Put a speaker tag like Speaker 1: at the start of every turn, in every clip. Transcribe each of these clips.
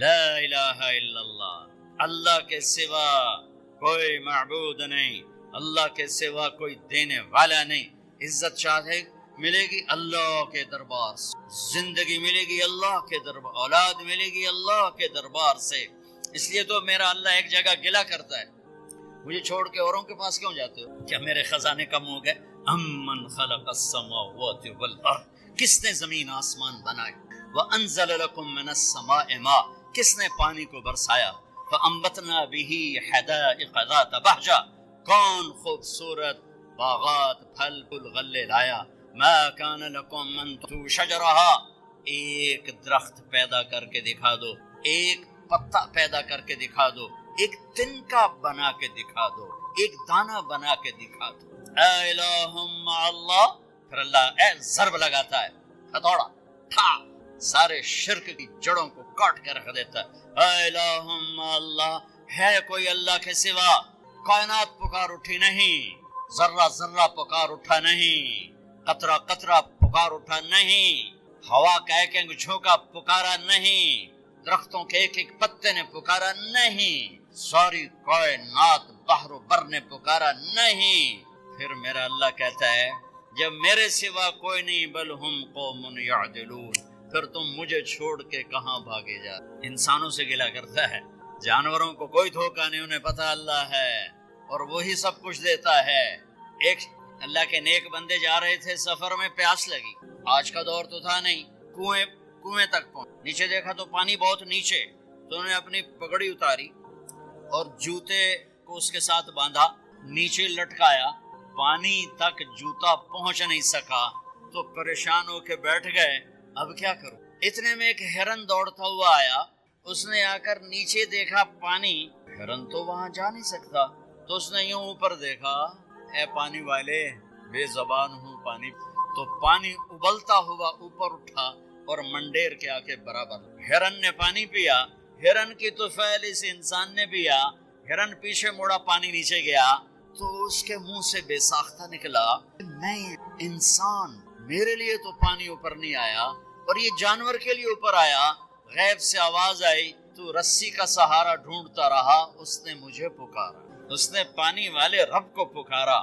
Speaker 1: لا الہ الا اللہ، اللہ کے سوا کوئی معبود نہیں، اللہ کے سوا کوئی دینے والا نہیں۔ عزت چاہے ملے گی اللہ کے دربار سے، زندگی ملے گی اللہ کے دربار، اولاد ملے گی اللہ کے دربار سے۔ اس لیے تو میرا اللہ ایک جگہ گلا کرتا ہے، مجھے چھوڑ کے اوروں کے پاس کیوں جاتے ہو؟ کیا میرے خزانے کم ہو گئے؟ امن خلق السماوات والارض، کس نے زمین آسمان بنائے؟ وانزل لکم من السماء ماء، کس نے پانی کو برسایا؟ فانبتنا به حدائق ذات بہجہ، کون خوبصورت باغات پھل پھول غلے لایا؟ ما کان لکم ان تنبتوا شجرہا، ایک درخت پیدا کر کے دکھا دو، ایک پتا پیدا کر کے دکھا دو، ایک تنکا بنا کے دکھا دو، ایک دانہ بنا کے دکھا دو۔ اے الہ مع اللہ، پھر اللہ ضرب لگاتا ہے، ہتھوڑا ٹھا، سارے شرک کی جڑوں کو کاٹ کے رکھ دیتا ہے۔ اے الہ مع اللہ، ہے کوئی اللہ کے سوا؟ کائنات پکار اٹھی نہیں، ذرہ ذرہ پکار اٹھا نہیں، قطرہ قطرہ پکار اٹھا نہیں، ہوا کا ایک ایک جھونکا پکارا نہیں، درختوں کے ایک ایک پتے نے پکارا نہیں، ساری کائنات بحر و بر نے پکارا نہیں۔ پھر میرا اللہ کہتا ہے جب میرے سوا کوئی نہیں، بل ہم قوم یعدلون، پھر تم مجھے چھوڑ کے کہاں بھاگے جا۔ انسانوں سے گلہ کرتا ہے، جانوروں کو کوئی دھوکہ نہیں، انہیں پتہ اللہ ہے اور وہی سب کچھ دیتا ہے۔ ایک اللہ کے نیک بندے جا رہے تھے سفر میں، پیاس لگی، آج کا دور تو تھا نہیں، کنویں تک پہنچ، نیچے دیکھا تو پانی بہت نیچے، تو انہوں نے اپنی پگڑی اتاری اور جوتے کو اس کے ساتھ باندھا، نیچے لٹکایا، پانی تک جوتا پہنچ نہیں سکا تو پریشان ہو کے بیٹھ گئے، اب کیا کروں؟ اتنے میں ایک ہرن دوڑتا ہوا آیا، اس نے آ کر نیچے دیکھا پانی، ہرن تو وہاں جا نہیں سکتا، تو اس نے یوں اوپر دیکھا، اے پانی والے، بے زبان ہوں پانی، تو پانی ابلتا ہوا اوپر اٹھا اور منڈیر کے آکے برابر۔ ہرن نے پانی پیا، ہرن کی طفیل اس انسان نے پیا، ہرن پیچھے مڑا، پانی نیچے گیا، تو اس کے منہ سے بے ساختہ نکلا، میں انسان، میرے لیے تو پانی اوپر نہیں آیا اور یہ جانور کے لیے اوپر آیا۔ غیب سے آواز آئی، تو رسی کا سہارا ڈھونڈتا رہا، اس نے مجھے پکارا، اس نے پانی والے رب کو پکارا،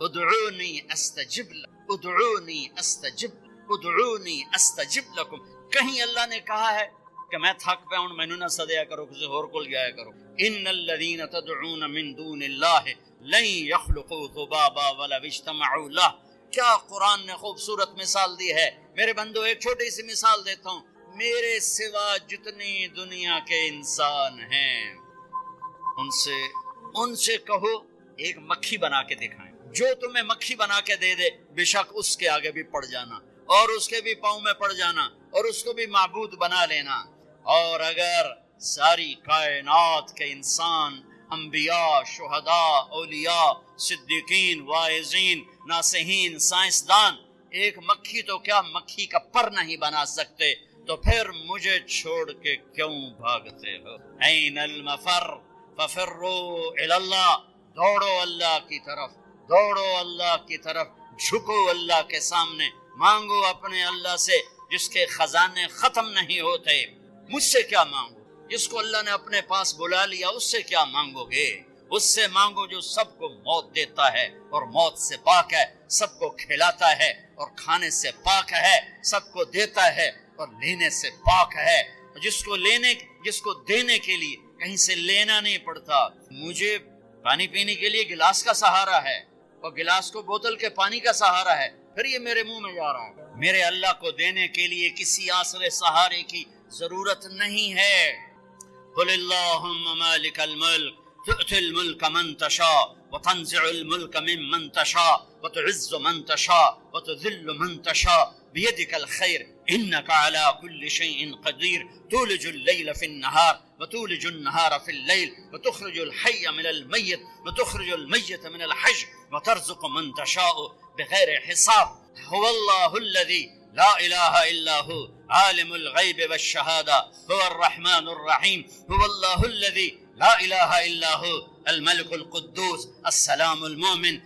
Speaker 1: ادعونی استجب لکم، ادعونی استجب، ادعونی استجب لکم۔ کہیں اللہ نے کہا ہے کہ میں تھک پہ ہوں، مینوں نہ سدیا کرو، کسی اور کو جایا کرو۔ ان الذین تدعون من دون اللہ لن یخلقوا ذبابا ولو اجتمعوا لہ۔ کیا قرآن نے خوبصورت مثال دی ہے۔ میرے بندو، ایک چھوٹی سی مثال دیتا ہوں، میرے سوا جتنی دنیا کے انسان ہیں ان سے کہو ایک مکھی بنا کے دکھائیں، جو تمہیں مکھی بنا کے دے دے بے شک اس کے آگے بھی پڑ جانا اور اس کے بھی پاؤں میں پڑ جانا اور اس کو بھی معبود بنا لینا۔ اور اگر ساری کائنات کے انسان، انبیاء، شہداء، اولیاء، صدیقین، واعظین، ناصحین، سائنسدان، ایک مکھی تو کیا مکھی کا پر نہیں بنا سکتے، تو پھر مجھے چھوڑ کے کیوں بھاگتے ہو؟ این المفر ففروا الی اللہ، دوڑو اللہ کی طرف، دوڑو اللہ کی طرف، جھکو اللہ کے سامنے، مانگو اپنے اللہ سے جس کے خزانے ختم نہیں ہوتے۔ مجھ سے کیا مانگو؟ جس کو اللہ نے اپنے پاس بلا لیا اس سے کیا مانگو گے؟ اس سے مانگو جو سب کو موت دیتا ہے اور موت سے پاک ہے، سب کو کھلاتا ہے اور کھانے سے پاک ہے، سب کو دیتا ہے اور لینے سے پاک ہے، جس کو دینے کے لیے کہیں سے لینا نہیں پڑتا۔ مجھے پانی پینے کے لیے گلاس کا سہارا ہے اور گلاس کو بوتل کے پانی کا سہارا ہے، پھر یہ میرے منہ میں جا رہا ہے۔ میرے اللہ کو دینے کے لیے کسی آسرے سہارے کی ضرورت نہیں ہے۔ قل اللہم مالک الملک تؤتی الملک من تشاء وتنزع الملک ممن تشاء وتعز من تشاء وتذل من تشاء بيدك الخير إنك على كل شيء قدير تولج الليل في النهار وتولج النهار في الليل وتخرج الحي من الميت وتخرج الميت من الحي وترزق من تشاء بغير حساب هو الله الذي لا إله إلا هو عالم الغيب والشهادة هو الرحمن الرحيم هو الله الذي لا إله إلا هو الملك القدوس السلام المؤمن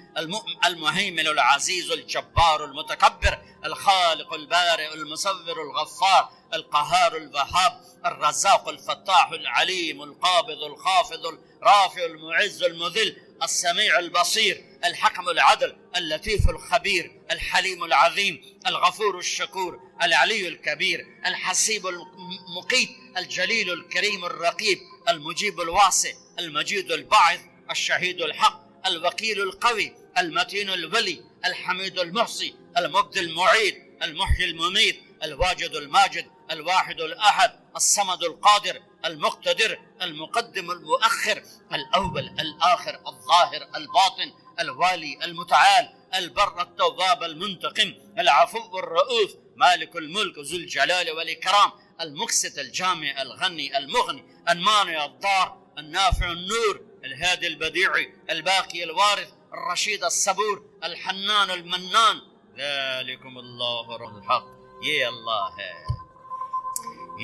Speaker 1: المهيمن العزيز الجبار المتكبر الخالق البارئ المصور الغفار القهار الوهاب الرزاق الفتاح العليم القابض الخافض الرافع المعز المذل السميع البصير الحكم العدل اللطيف الخبير الحليم العظيم الغفور الشكور العلي الكبير الحسيب المقيت الجليل الكريم الرقيب المجيب الواسع المجيد الباعث الشهيد الحق الوكيل القوي المتين الولي الحميد المحصي المبدي المعيد المحيي المميت الواجد الماجد الواحد الأحد الصمد القادر المقتدر المقدم المؤخر الأول الآخر الظاهر الباطن الوالي المتعال البر التواب المنتقم العفو الرؤوف مالك الملك ذو الجلال والإكرام المقسط الجامع الغني المغني المانع الضار النافع النور الهادي البديع الباقي الوارث الرشيد الصبور الحنان المنان ذلكم الله رب الحق. یہ اللہ ہے،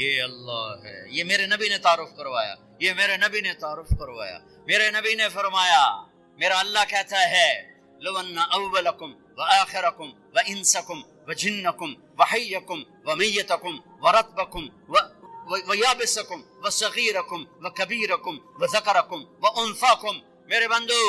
Speaker 1: یہ اللہ ہے. یہ میرے نبی نے تعارف کروایا، یہ میرے نبی نے تعارف کروایا. میرے نبی نے فرمایا، میرا اللہ کہتا ہے لو ان اولکم وآخرکم وانسکم وجنکم وحیکم ومیتکم ورطبکم ویابسکم وصغیرکم وکبیرکم وذکرکم وانثاکم. میرے بندو،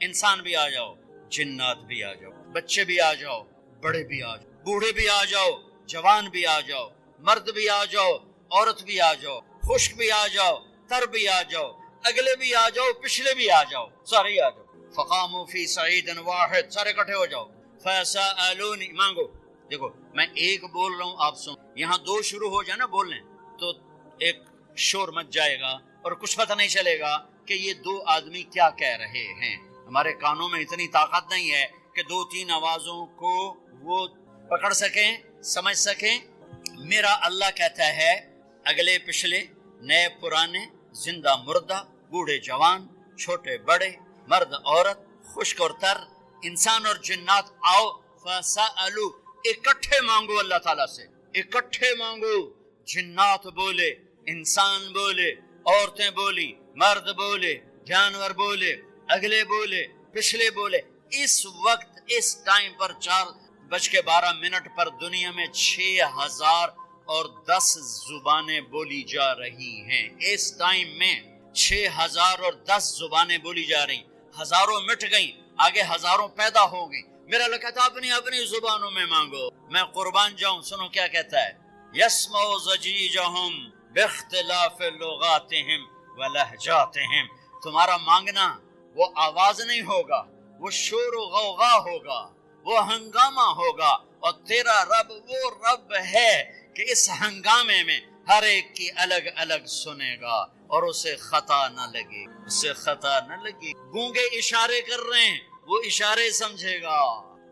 Speaker 1: انسان بھی آ جاؤ، جنات بھی آ جاؤ، بچے بھی آ جاؤ، بڑے بھی آ جاؤ، بوڑھے بھی آ جاؤ، جوان بھی آ جاؤ، مرد بھی آ جاؤ، عورت بھی آ جاؤ، خشک بھی آ جاؤ، تر بھی آ جاؤ، اگلے بھی آ جاؤ، پچھلے بھی آ جاؤ، سارے ہی آ جاؤ. فقاموا فی صعید واحد، سارے اکٹھے ہو جاؤ. فسألونی، مانگو. دیکھو میں ایک بول رہا ہوں، آپ سن. یہاں دو شروع ہو جائے نا بولنے تو ایک شور مچ جائے گا اور کچھ پتہ نہیں چلے گا کہ یہ دو آدمی کیا کہہ رہے ہیں. ہمارے کانوں میں اتنی طاقت نہیں ہے کہ دو تین آوازوں کو وہ پکڑ سکیں، سمجھ سکیں. میرا اللہ کہتا ہے اگلے پچھلے، نئے پرانے، زندہ مردہ، بوڑھے جوان، چھوٹے بڑے، مرد عورت، خشک اور تر، انسان اور جنات آؤ. فسألوا، اکٹھے مانگو اللہ تعالیٰ سے، اکٹھے مانگو. جنات بولے، انسان بولے، عورتیں بولی، مرد بولے، جانور بولے، اگلے بولے، پچھلے بولے. اس وقت اس ٹائم پر 4:12 پر دنیا میں 6010 زبانیں بولی جا رہی ہیں. اس ٹائم میں 6010 زبانیں بولی جا رہی. ہزاروں مٹ گئیں، آگے ہزاروں پیدا ہو گئی. میرا اللہ کہتا ہے اپنی اپنی زبانوں میں مانگو. میں قربان جاؤں، سنو کیا کہتا ہے. یسمع ضجیجہم باختلاف لغاتہم ولہجاتہم. تمہارا مانگنا وہ آواز نہیں ہوگا، وہ شور و غوغا ہوگا، وہ ہنگامہ ہوگا. اور تیرا رب وہ رب ہے کہ اس ہنگامے میں ہر ایک کی الگ الگ سنے گا اور اسے خطا نہ لگے، اسے خطا نہ لگے. گونگے اشارے کر رہے ہیں، وہ اشارے سمجھے گا.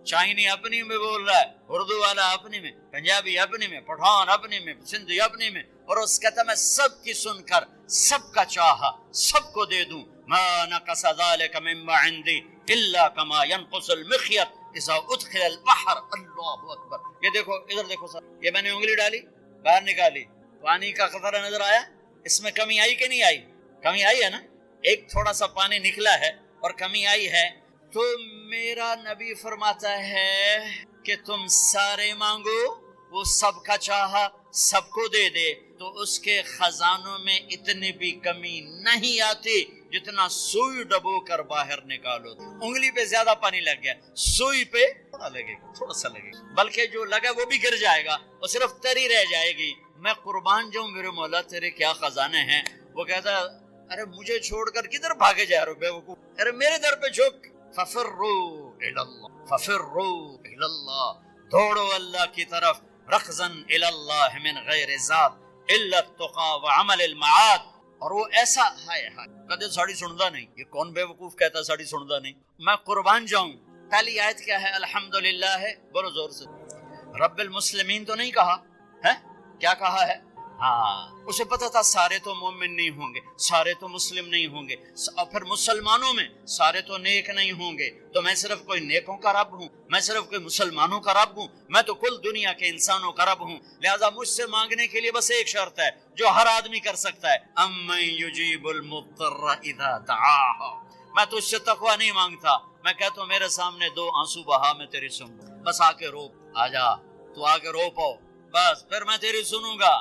Speaker 1: چائنی اپنی میں بول رہا ہے، اردو والا اپنی میں، پنجابی اپنی میں، پٹھان اپنی میں، سندھی اپنی میں. اور اس کہتا میں سب کی سن کر سب کا چاہا سب کو دے دوں. ما نقص ذلك مما عندي الا كما ينقص المخيط اذا ادخل البحر. اللہ اکبر. یہ دیکھو، ادھر دیکھو سر، یہ میں نے انگلی ڈالی، باہر نکالی، پانی کا قطرہ نظر آیا. اس میں کمی آئی کہ نہیں آئی؟ کمی آئی ہے نا. ایک تھوڑا سا پانی نکلا ہے اور کمی آئی ہے. تو میرا نبی فرماتا ہے کہ تم سارے مانگو، وہ سب کا چاہا سب کو دے دے. تو اس کے خزانوں میں اتنی بھی کمی نہیں آتی جتنا سوئی ڈبو کر باہر نکالو. انگلی پہ زیادہ پانی لگ گیا، سوئی پہ تھوڑا لگے گا، تھوڑا سا لگے گا، بلکہ جو لگا وہ بھی گر جائے گا اور صرف تری رہ جائے گی. میں قربان جاؤں میرے مولا تیرے کیا خزانے ہیں. وہ کہتا ارے مجھے چھوڑ کر کدھر بھاگے جا رہے ہو بیوقوف، ارے میرے در پہ جھک. ففروا الی اللہ، ففروا الی اللہ، دوڑو اللہ کی طرف. رخزا الی اللہ من غیر ذات الا التقى وعمل المعاد. اور وہ ایسا ہائے ہائے کدے ساڑی سندا نہیں. یہ کون بے وقوف کہتا ساڑی سندا نہیں. میں قربان جاؤں. پہلی آیت کیا ہے؟ الحمدللہ ہے، بولو زور سے. رب المسلمین تو نہیں کہا ہے، کیا کہا ہے؟ ہاں، اسے پتا تھا سارے تو مومن نہیں ہوں گے، سارے تو مسلم نہیں ہوں گے، اور پھر مسلمانوں میں سارے تو نیک نہیں ہوں گے. تو میں صرف کوئی نیکوں کا رب ہوں، میں صرف کوئی مسلمانوں کا رب ہوں، میں تو کل دنیا کے انسانوں کا رب ہوں. لہذا مجھ سے مانگنے کے لیے بس ایک شرط ہے جو ہر آدمی کر سکتا ہے. امن یجیب المضطر اذا دعاہ. میں تجھ سے تقوی نہیں مانگتا، میں کہتا ہوں میرے سامنے 2 آنسو بہا، میں تیری سن لوں، بس آ کے رو، آ جا تو آ کے رو پاؤ، بس پھر میں تیری سنوں گا،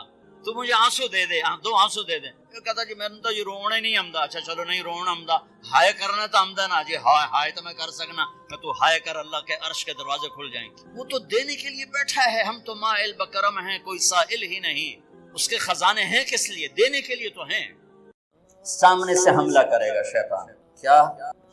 Speaker 1: تو مجھے آنسو دے دے، 2 آنسو دے دے۔ یہ کہتا جی میں تو یہ رونا ہی نہیں آمدا۔ اچھا چلو نہیں رونا آمدا، ہائے کرنا تو آمدا نا جی، ہائے ہائے تو میں کر سکنا، کہ تو ہائے کر اللہ کے عرش کے دروازے کھل جائیں گے۔ وہ تو دینے کے لیے بیٹھا ہے، ہم تو مائل بکرم ہیں، کوئی سائل ہی نہیں، اس کے خزانے ہیں کس لیے؟ دینے کے لیے تو ہیں۔ سامنے سے حملہ کرے گا شیطان،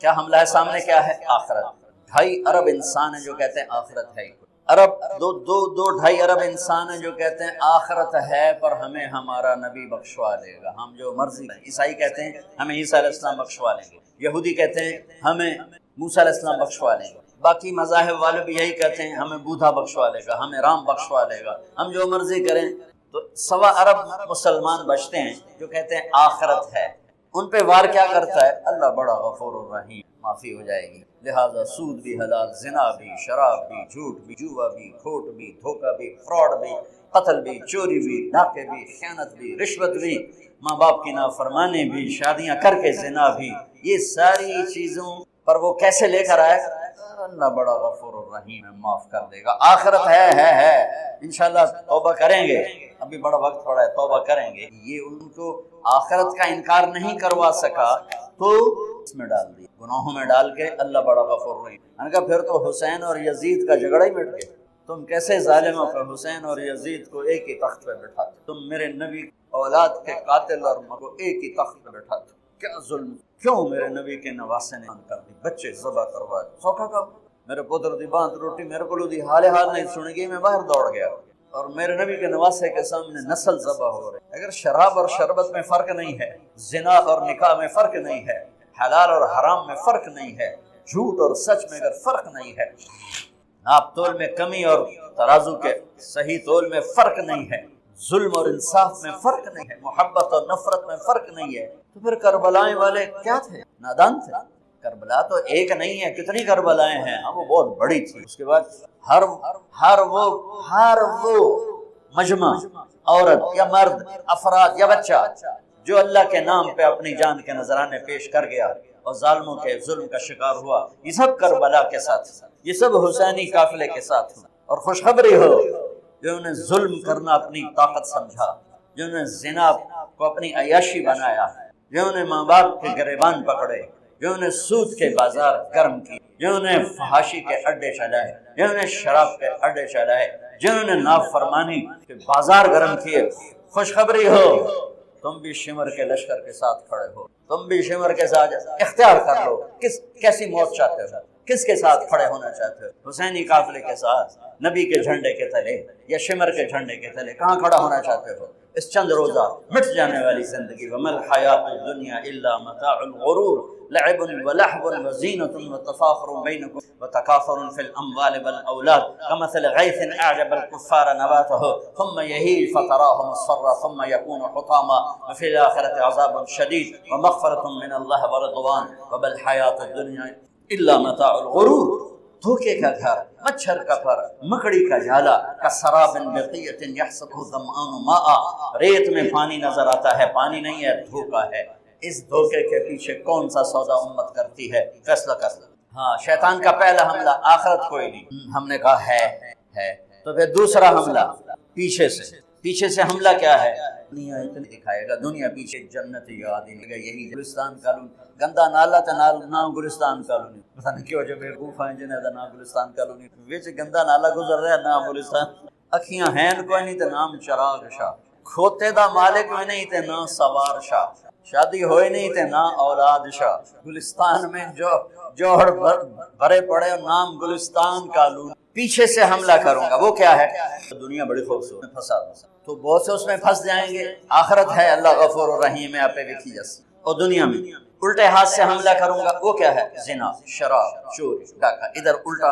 Speaker 1: کیا حملہ ہے؟ سامنے کیا ہے؟ آخرت۔ 2.5 ارب انسان ہیں جو کہتے ہیں آخرت ہے، ارب 2.5 ارب انسان ہیں جو کہتے ہیں آخرت ہے پر ہمیں ہمارا نبی بخشوا لے گا، ہم جو مرضی۔ عیسائی کہتے ہیں ہمیں عیسیٰ علیہ السلام بخشوا لیں گے، یہودی کہتے ہیں ہمیں موسیٰ علیہ السلام بخشوا لیں گے، باقی مذاہب والے بھی یہی کہتے ہیں ہمیں بودھا بخشوا لے گا، ہمیں رام بخشوا لے گا، ہم جو مرضی کریں۔ تو 1.25 ارب مسلمان بچتے ہیں جو کہتے ہیں آخرت ہے، ان پہ وار کیا کرتا ہے؟ اللہ بڑا غفور الرحیم، معافی ہو جائے گی، لہذا سود بھی حلال، زنا بھی، شراب بھی، جھوٹ بھی، جوا بھی، کھوٹ بھی، دھوکہ بھی، فراڈ بھی، قتل بھی، چوری بھی، ڈاکے بھی، خیانت بھی، رشوت بھی، ماں باپ کی نافرمانی بھی، شادیاں کر کے زنا بھی، یہ ساری چیزوں پر وہ کیسے لے کر آئے؟ اللہ بڑا غفور الرحیم ہے، معاف کر دے گا۔ آخرت ہے انشاءاللہ توبہ کریں گے، ابھی بڑا وقت پڑا ہے، توبہ کریں گے۔ یہ ان کو آخرت کا انکار نہیں کروا سکا تو اس میں ڈال دی، گناہوں میں ڈال کے اللہ بڑا غفور الرحیم۔ میں نے کہا پھر تو حسین اور یزید کا جھگڑا ہی مٹ گیا، تم کیسے ظالم ہو کہ حسین اور یزید کو ایک ہی تخت پہ بٹھاتے، تم میرے نبی اولاد کے قاتل اور کو ایک ہی تخت پہ بٹھاتے، کیا ظلم، کیوں میرے نبی کے نواسے نے کر دی، بچے ذبح کروائے، سوکھا کا میرے پتر دی بانت روٹی میرے کو دی حال نہیں سن گئی، میں باہر دوڑ گیا، اور میرے نبی کے نواسے کے سامنے نسل ذبح ہو رہے۔ اگر شراب اور شربت میں فرق نہیں ہے، زنا اور نکاح میں فرق نہیں ہے، حلال اور حرام میں فرق نہیں ہے، جھوٹ اور سچ میں اگر فرق نہیں ہے، ناپ تول میں کمی اور ترازو کے صحیح تول میں فرق نہیں ہے، ظلم اور انصاف میں فرق نہیں ہے، محبت اور نفرت میں فرق نہیں ہے، تو پھر کربلائیں والے کیا تھے؟ نادان تھے۔ کربلا تو ایک نہیں ہے، کتنی کربلائیں ہیں، ہاں وہ بہت بڑی تھی۔ اس کے بعد ہر وہ مجمع، عورت یا مرد، افراد یا بچہ جو اللہ کے نام پہ اپنی جان کے نذرانے پیش کر گیا اور ظالموں کے ظلم کا شکار ہوا، یہ سب کربلا کے ساتھ، یہ سب حسینی قافلے کے ساتھ۔ اور خوشخبری ہو جو انہیں ظلم کرنا اپنی طاقت سمجھا، جو انہیں زنا کو اپنی عیاشی بنایا، جو انہیں ماں باپ کے گریبان پکڑے، جو انہیں سود کے بازار گرم کی، جو انہیں فحاشی کے اڈے چلائے، جو انہیں شراب کے اڈے چلائے، جنہوں نے نافرمانی کے بازار گرم کیے، خوشخبری ہو تم بھی شمر کے لشکر کے ساتھ کھڑے ہو، تم بھی شمر کے ساتھ اختیار کر لو، کیسی موت چاہتے ہو، کس کے ساتھ کھڑے ہونا چاہتے ہو؟ حسینی قافلے کے ساتھ، نبی کے جھنڈے کے تلے یا شمر کے جھنڈے کے تلے، کہاں کھڑا ہونا چاہتے ہو؟ اس چند روزہ مٹ جانے والی زندگی، وَمَا الْحَيَاةُ الدُّنْيَا إِلَّا مَتَاعُ الْغُرُورِ لعب ولهو وزينة وتفاخر بينكم وتكاثر في الأموال والأولاد كمثل غيث أعجب الكفار نباته ثم يهيج فتراه مصفرا ثم يكون حطاما وفي الآخرة عذاب شديد ومغفرة من الله ورضوان وما الحياة الدنيا إلا متاع الغرور۔ دھوکے کا گھر، مچھر کا پر، مکڑی کا جھالا، کسراب بقیۃ یحسبہ الظمآن ماء، ریت میں پانی نظر آتا ہے، پانی نہیں ہے، دھوکا ہے۔ اس دھوکے کے پیچھے کون سا سودا امت کرتی ہے؟ فیصلہ کر لو۔ ہاں، شیطان کا پہلا حملہ آخرت کوئی نہیں، ہم نے کہا ہے، تو پھر دوسرا حملہ پیچھے سے حملہ کیا ہے؟ دنیا اتنی دکھائے گا، دنیا پیچھے، جنت یاد ہی نہیں، یہی گلستان کالونی، گندا نالا تے نام گلستان کالونی، پتہ نہیں کیوں جو بیوقوف ہیں جنہیں دا نام گلستان کالونی، وچ گندا نالا گزر رہا ہے، نام گلستان، اکھیاں ہیں کوئی نہیں تے نام چراغ شاہ، کھوتے دا مالک میں نہیں تے نام سوار شاہ، شادی ہوئے نہیں تے نہ اولاد شاہ، گلستان میں جوہر بھرے پڑے نام گلستان کالون۔ پیچھے سے حملہ کروں گا، وہ کیا ہے؟ دنیا بڑی خوبصورت پھنسا تو بہت سے اس میں پھنس جائیں گے، آخرت ہے اللہ غفور الرحیم ہے، آپ پہ وکھی جس، اور دنیا میں الٹے ہاتھ سے حملہ کروں گا، وہ کیا ہے؟ زنا، شراب، چوری، ڈاکہ، ادھر الٹا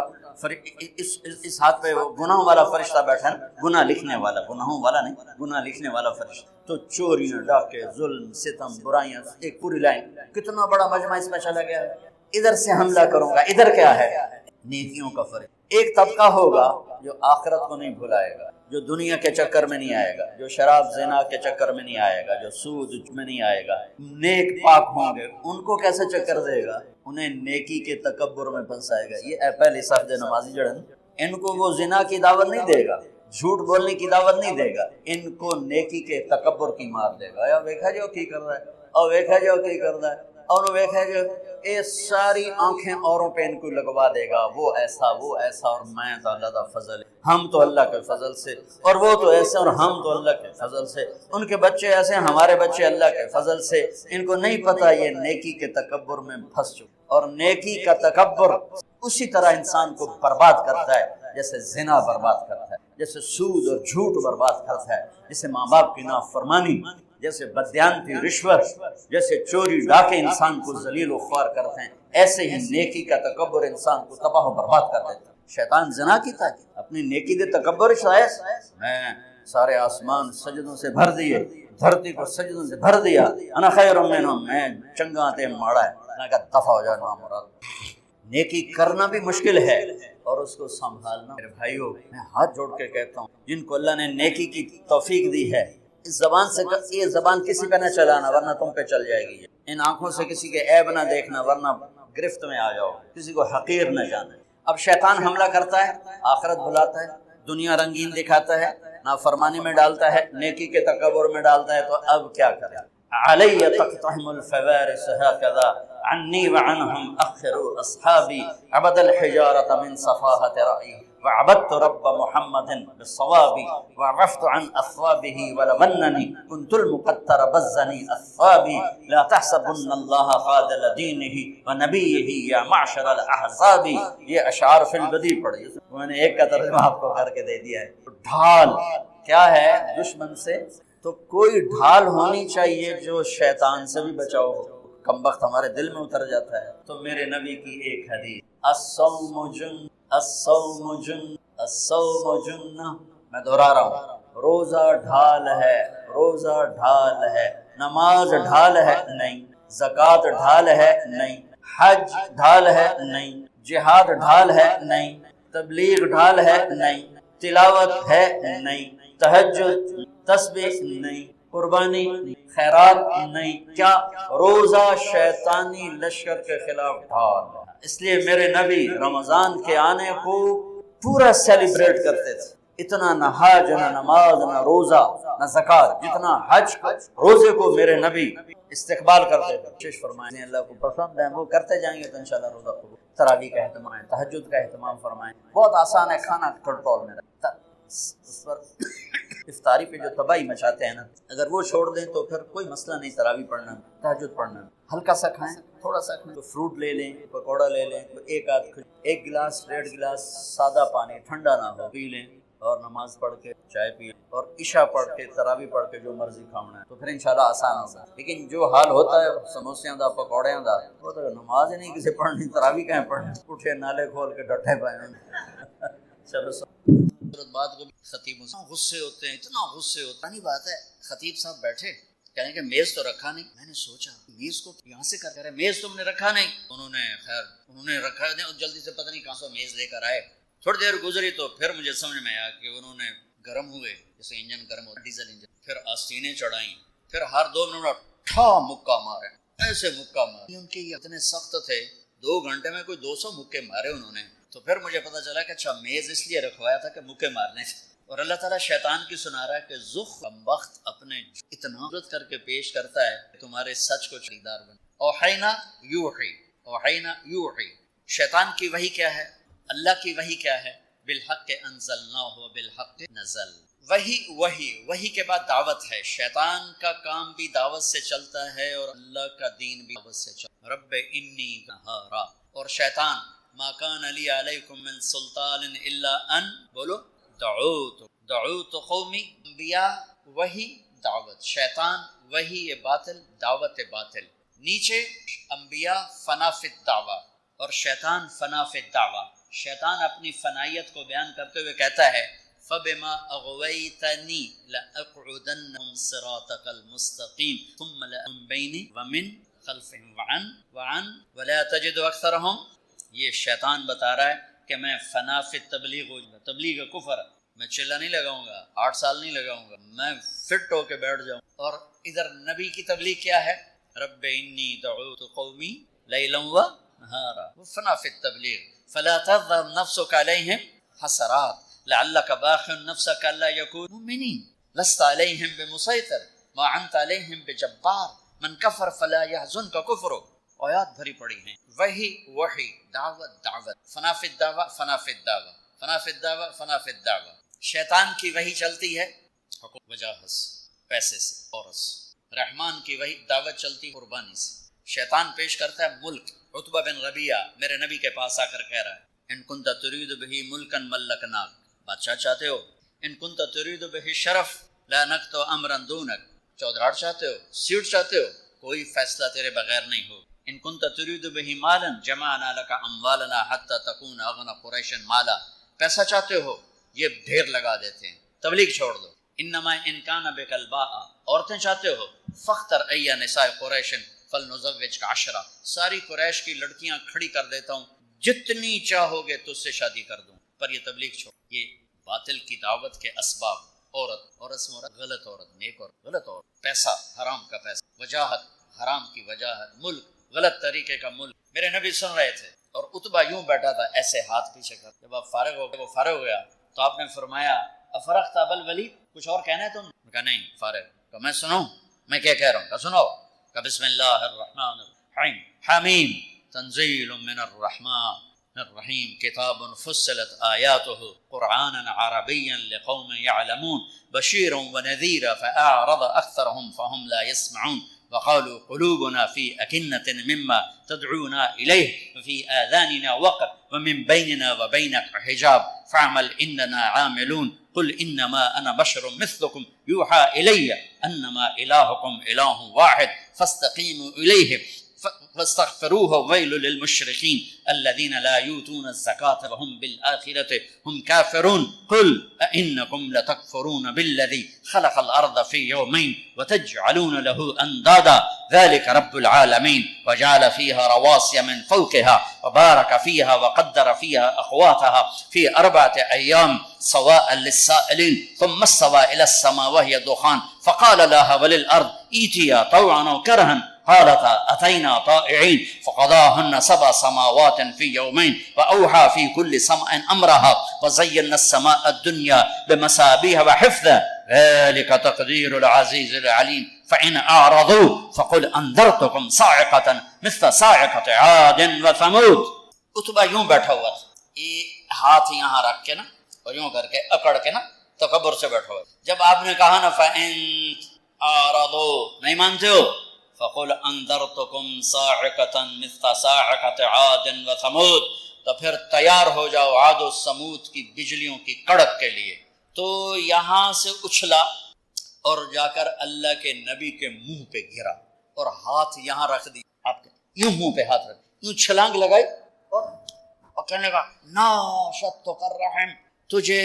Speaker 1: اس ہاتھ پہ وہ گناہوں والا فرشتہ بیٹھا ہے، گناہ لکھنے والا، گناہوں والا نہیں، گناہ لکھنے والا فرشتہ، تو چوریاں، ڈاکے، ظلم، ستم، برائیاں، ایک پوری لائن، کتنا بڑا مجمع اس میں چلا گیا ہے۔ ادھر سے حملہ کروں گا، ادھر کیا ہے؟ نیکیوں کا فرق۔ ایک طبقہ ہوگا جو آخرت کو نہیں بھلائے گا، جو دنیا کے چکر میں نہیں آئے گا، جو شراب زنا کے چکر میں نہیں آئے گا، جو سود میں نہیں آئے گا، نیک پاک ہوں گے، ان کو کیسے چکر دے گا؟ انہیں نیکی کے تکبر میں پھنسائے گا۔ یہ پہلی صف دے نمازی جڑن، ان کو وہ زنا کی دعوت نہیں دے گا، جھوٹ بولنے کی دعوت نہیں دے گا، ان کو نیکی کے تکبر کی مار دے گا۔ یا ویکھا جو کی کر رہا ہے، اور ویکھا جو کی کر رہا ہے، اور ویکھا جو یہ ساری آنکھیں اوروں پہ ان کو لگوا دے گا، وہ ایسا وہ ایسا، اور میں تو اللہ کا فضل ہے، ہم تو اللہ کے فضل سے، اور وہ تو ایسے اور ہم تو اللہ کے فضل سے، ان کے بچے ایسے ہمارے بچے اللہ کے فضل سے۔ ان کو نہیں پتہ یہ نیکی کے تکبر میں پھنس چکے، اور نیکی کا تکبر اسی طرح انسان کو برباد کرتا ہے جیسے زنا برباد کرتا ہے، جیسے سود اور جھوٹ برباد کرتا ہے، جیسے ماں باپ کی نافرمانی، جیسے بدیانتی رشوت، جیسے چوری ڈاکے انسان کو ذلیل و خوار کرتے ہیں، ایسے ہی نیکی کا تکبر انسان کو تباہ و برباد کر دیتا ہے۔ شیطان زنا کی تھا اپنی نیکی دے تکبر شاید میں سارے آسمان سجدوں سے بھر دیے، دھرتی کو سجدوں سے بھر دیا، انا خیر منہم، میں چنگا تے ماڑا ہے، میں کہا دفع ہو جا نامراد۔ نیکی کرنا بھی مشکل ہے اور اس کو سنبھالنا۔ میرے بھائیوں، میں ہاتھ جوڑ کے کہتا ہوں جن کو اللہ نے نیکی کی توفیق دی ہے، اس زبان سے یہ زبان کسی پہ نہ چلانا ورنہ تم پہ چل جائے گی، ان آنکھوں سے کسی کے عیب نہ دیکھنا ورنہ گرفت میں آ جاؤ، کسی کو حقیر نہ جانا۔ اب شیطان حملہ کرتا ہے، آخرت بلاتا ہے، دنیا رنگین دکھاتا ہے، نافرمانی میں ڈالتا ہے، نیکی کے تکبر میں ڈالتا ہے، تو اب کیا کرے؟ علی تقتحم الفوارس هكذا عني وعنهم اخر اصحابي عبد الحجارة من صفاهة رأيه وعبدت رب محمد بالصواب وعرفت عن اثوابه ولمنني كنت المقتر بزني اثوابي لا تحسبن الله خاذل دينه ونبيه يا معشر الاحزاب۔ یہ اشعار فی البدی پڑھی، میں نے ایک کا ترجمہ آپ کو کر کے دے دیا ہے۔ ڈھال کیا ہے دشمن سے؟ تو کوئی ڈھال ہونی چاہیے جو شیطان سے بھی بچاؤ ہو۔ کم وقت ہمارے دل میں اتر جاتا ہے تو میرے نبی کی ایک حدیث، الصوم جن الصوم جن الصوم جنہ، میں دہرا رہا ہوں، روزہ ڈھال ہے، روزہ ڈھال ہے، نماز ڈھال ہے نہیں، زکوٰۃ ڈھال ہے نہیں، حج ڈھال ہے نہیں، جہاد ڈھال ہے نہیں، تبلیغ ڈھال ہے نہیں، تلاوت ہے نہیں، تہجد تسبیح نہیں، قربانی خیرات نہیں، کیا؟ روزہ شیطانی لشکر کے خلاف ڈھال۔ اس لیے میرے نبی رمضان کے آنے کو پورا سیلیبریٹ کرتے تھے، اتنا نہ حج نہ نماز نہ روزہ نہ زکوٰۃ جتنا حج کو روزے کو میرے نبی استقبال کرتے تھے۔ کوشش فرمائیں اللہ کو پسند ہے وہ کرتے جائیں گے تو انشاءاللہ روزہ قبول۔ تراویح کا اہتمام، تہجد کا اہتمام فرمائیں، بہت آسان ہے، کھانا کنٹرول میں رکھتا، اس پر افطاری پہ جو تباہی مچاتے ہیں نا، اگر وہ چھوڑ دیں تو پھر کوئی مسئلہ نہیں، تراویح پڑھنا، تہجد پڑھنا، ہلکا سا کھائیں، تھوڑا سا کھائیں، تو فروٹ لے لیں، پکوڑا لے لیں، ایک آدھ ایک گلاس 1.5 گلاس سادہ پانی ٹھنڈا نہ ہو پی لیں، اور نماز پڑھ کے چائے پی، اور عشاء پڑھ کے تراویح پڑھ کے جو مرضی کھانا ہے تو پھر انشاءاللہ آسان ہوگا۔ لیکن جو حال ہوتا ہے سموسیاں دا پکوڑیاں دا، وہ تو نماز ہی نہیں کسی پڑھنی، تراویح کہیں پڑھنی، اٹھے نالے کھول کے ڈٹھے پائیں۔ چلو بات کو خطیب غصے ہوتے ہیں، اتنا غصے ہوتا نہیں، بات ہے خطیب صاحب بیٹھے کہنے کہ میز تو رکھا نہیں، میں نے سوچا میز کو یہاں سے کر رہے، میز تم نے رکھا نہیں، انہوں نے رکھا نہیں، اور جلدی سے پتہ نہیں کہاں سے میز لے کر آئے۔ تھوڑی دیر گزری تو پھر مجھے سمجھ میں آیا کہ انہوں نے گرم ہوئے، جیسے انجن گرم ہوتا ڈیزل انجن، پھر آستینیں چڑھائیں، پھر ہر 2 منٹ ٹھا مکہ مارے، ایسے مکہ مارے، ان کے یہ اتنے سخت تھے، 2 گھنٹے میں کوئی 200 مکے مارے انہوں نے۔ تو پھر مجھے پتا چلا کہ اچھا میز اس لیے رکھوایا تھا کہ مکے مارنے سے۔ اور اللہ تعالیٰ شیطان کی سنا رہا ہے کہ ذخ کم وقت اپنے اتنا عزت کر کے پیش کرتا ہے کہ تمہارے سچ کو خریدار بنے۔ اوحینا یوحی، اوحینا یوحی، شیطان کی وحی کیا ہے؟ اللہ کی وحی کیا ہے؟ بالحق انزلناہ وبالحق نزل۔ وحی کے بعد دعوت ہے، شیطان کا کام بھی دعوت سے چلتا ہے اور اللہ کا دین بھی دعوت سے چلتا ہے۔ رب انی نہارا، اور شیطان ما کان علی علیکم من سلطان الا ان بولو دعوت قومی، انبیاء وحی دعوت، شیطان وحی باطل دعوت باطل، نیچے انبیاء فنا فی الدعوہ اور شیطان فنا فی الدعوہ۔ شیطان اپنی فنائیت کو بیان کرتے ہوئے کہتا ہے فَبِمَا أَغْوَيْتَنِي لَأَقْعُدَنَّ صِرَاطَكَ الْمُسْتَقِيمَ ثُمَّ لَأَنْبَيْنِ وَمِنْ خَلْفِهِمْ وَعَنْ وَلَا تَجِدُ أَكْثَرَهُمْ۔ یہ شیطان بتا رہا ہے کہ میں فنا فی تبلیغ کفر، میں چلا نہیں لگاؤں گا، 8 سال نہیں لگاؤں گا، میں فٹ ہو کے بیٹھ جاؤں. اور ادھر نبی کی تبلیغ کیا ہے؟ رب انی دعوت قومی لیلا و نہارا. فنا فی التبلیغ فلا تذهب نفسك عليهم حسرات لعلك باخع نفسك الا يكونوا مؤمنين لست عليهم بمسيطر ما انت عليهم بجبار من كفر فلا يحزنك كفره. آیات بھری پڑی ہیں. وہی دعوت فنا فی الدعوہ فنا فی الدعوہ فنا فی الدعوہ فنا فی الدعوہ. شیطان کی وہی چلتی ہے وجاہت سے، پیسے سے، عورت سے. رحمان کی وہی دعوت چلتی ہے قربانی سے. شیطان پیش کرتا ہے ملک. عتبہ بن ربیعہ میرے نبی کے پاس آ کر کہہ رہا ہے ان کنت ترید بہ ملکا ملکناک، بادشاہ چاہتے ہو. ان کنت ترید بہ شرف لا نکت امرا دونک، چودراہٹ چاہتے ہو، سیٹ چاہتے ہو، کوئی فیصلہ تیرے بغیر نہیں ہو. ان کنت ترید بہ مالا جمعنا لک اموالنا حتی تکون اغنى قریش مالا، پیسہ چاہتے ہو یہ ڈھیر لگا دیتے ہیں. تبلیغ چھوڑ دو. انما ان کان بک الباء، عورتیں چاہتے ہو فاختر ای نساء قریش فلنزوجک عشرہ، ساری قریش کی لڑکیاں کھڑی کر دیتا ہوں، جتنی چاہو گے تجھ سے شادی کر دوں. پر یہ تبلیغ چھوڑ. یہ باطل کی دعوت کے اسباب: عورت سے مراد غلط عورت، نیک عورت، غلط عورت، پیسہ حرام کا پیسہ، وجاہت حرام کی وجاہت، ملک غلط طریقے کا ملک. میرے نبی سن رہے تھے اور عتبہ یوں بیٹھا تھا ایسے ہاتھ پیچھے کر. جب آپ فارغ ہو گئے، وہ فارغ ہو گیا تو آپ نے فرمایا افرغت ابا الولید، کچھ اور کہنا ہے تم نے؟ کہا نہیں فارغ. کہا میں سنوں میں کیا کہہ رہا ہوں؟ کہا سناؤ. کہا بسم اللہ الرحمن الرحیم حمیم تنزیل من الرحمن الرحیم کتاب فصلت آیاته قرآنا عربیا لقوم يعلمون بشیرا ونذیرا فأعرض اکثرهم فهم لا يسمعون وقالوا قلوبنا في أكنة مما تدعونا إليه وفي آذاننا وقر ومن بيننا وبينك حجاب فاعمل إننا عاملون قل إنما أنا بشر مثلكم يوحى إلي أنما إلهكم إله واحد فاستقيموا إليه فاستغفروه ويل للمشركين الذين لا يؤتون الزكاة وهم بالآخرة هم كافرون قل أئنكم لتكفرون بالذي خلق الأرض في يومين وتجعلون له أندادا ذلك رب العالمين وجعل فيها رواسي من فوقها وبارك فيها وقدر فيها أقواتها في 4 أيام سواء للسائلين ثم استوى إلى السماء وهي دخان فقال لها وللأرض ائتيا طوعا أو كرها قالتا أتينا طائعين فقضاهن 7 سماوات في يومين وأوحى في كل سماء أمرها وزينا السماء الدنيا بمصابيح وحفظا ذلك تقدير العزيز العليم فإن أعرضوا فقل أنذرتكم صاعقة مثل صاعقة عاد وثمود. عتبہ یوں بیٹھا ہوا تھا، یہ ہاتھ یہاں رکھ کے نا اور یوں کر کے اکڑ کے نا تکبر سے بیٹھا ہوا. جب آپ نے کہا نا فإن أعرضوا، نہیں مانتے ہو، فقل انذرتکم صاعقة مثل صاعقة عاد وثمود، تو پھر تیار ہو جاؤ عاد و سمود کی بجلیوں کی کڑک کے لیے. تو یہاں سے اچھلا اور جا کر اللہ کے نبی کے منہ پہ گرا اور ہاتھ یہاں رکھ دی. آپ یوں منہ پہ ہاتھ رکھ، یوں چھلانگ لگائی اور کہنے لگا ناشدتک الرحم، تجھے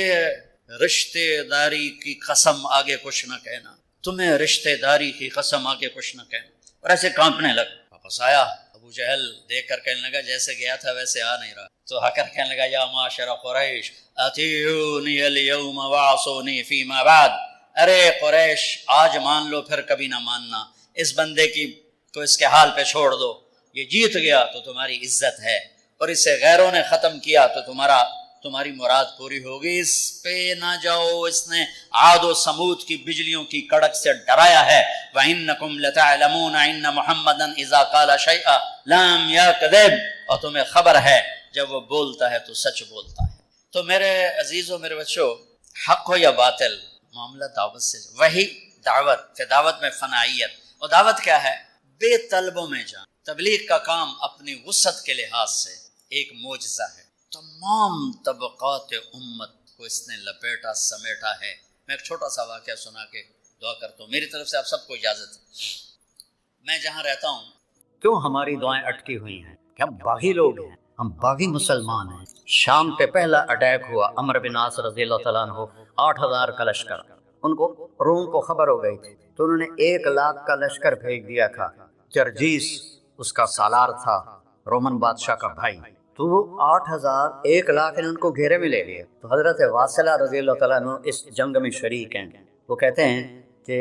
Speaker 1: رشتے داری کی قسم آگے کچھ نہ کہنا، تمہیں رشتے داری کی قسم آگے کچھ نہ کہنا. اور ایسے کانپنے لگا. واپس آیا ابو جہل دیکھ کر کہنے لگا جیسے گیا تھا ویسے آ نہیں رہا. تو آ کر کہنے لگا یا معاشر قریش اطیعونی اليوم وعصونی فیما بعد، ارے قریش آج مان لو پھر کبھی نہ ماننا، اس بندے کی تو اس کے حال پہ چھوڑ دو، یہ جیت گیا تو تمہاری عزت ہے اور اسے غیروں نے ختم کیا تو تمہاری مراد پوری ہوگی. اس پہ نہ جاؤ، اس نے عاد و سمود کی بجلیوں کی کڑک سے ڈرایا ہے. وَإِنَّكُمْ لَتَعْلَمُونَ إِنَّ مُحَمَّدًا إِذَا قَالَ شَيْئًا لَمْ يَكْذِبْ، اور تمہیں خبر ہے جب وہ بولتا ہے تو سچ بولتا ہے. تو میرے عزیزوں، میرے بچوں، حق ہو یا باطل، معاملہ دعوت سے. وہی دعوت میں فنائیت. اور دعوت کیا ہے؟ بے طلبوں میں جان. تبلیغ کا کام اپنی وسعت کے لحاظ سے ایک معجزہ ہے. تمام طبقات امت کو اس نے لپیٹا سمیٹا ہے. میں ایک چھوٹا سا واقعہ سنا کے دعا کرتا ہوں. میری طرف سے آپ سب کو اجازت ہے. میں جہاں رہتا ہوں،
Speaker 2: کیوں ہماری دعائیں اٹکی ہوئی ہیں؟ کہ ہم باغی لوگ ہیں، ہم باغی مسلمان ہیں. شام پہ پہلا اٹیک ہوا، عمرو بن عاص رضی اللہ تعالیٰ عنہ، 8000 کا لشکر. ان کو روم کو خبر ہو گئی تھی تو انہوں نے 1 لاکھ کا لشکر بھیج دیا تھا. جرجیس اس کا سالار تھا، رومن بادشاہ کا بھائی. تو وہ 8,000 1,00,000 ان کو گھیرے میں لے لیے. تو حضرت واصلہ رضی اللہ تعالیٰ عنہ اس جنگ میں شریک ہیں. وہ کہتے ہیں کہ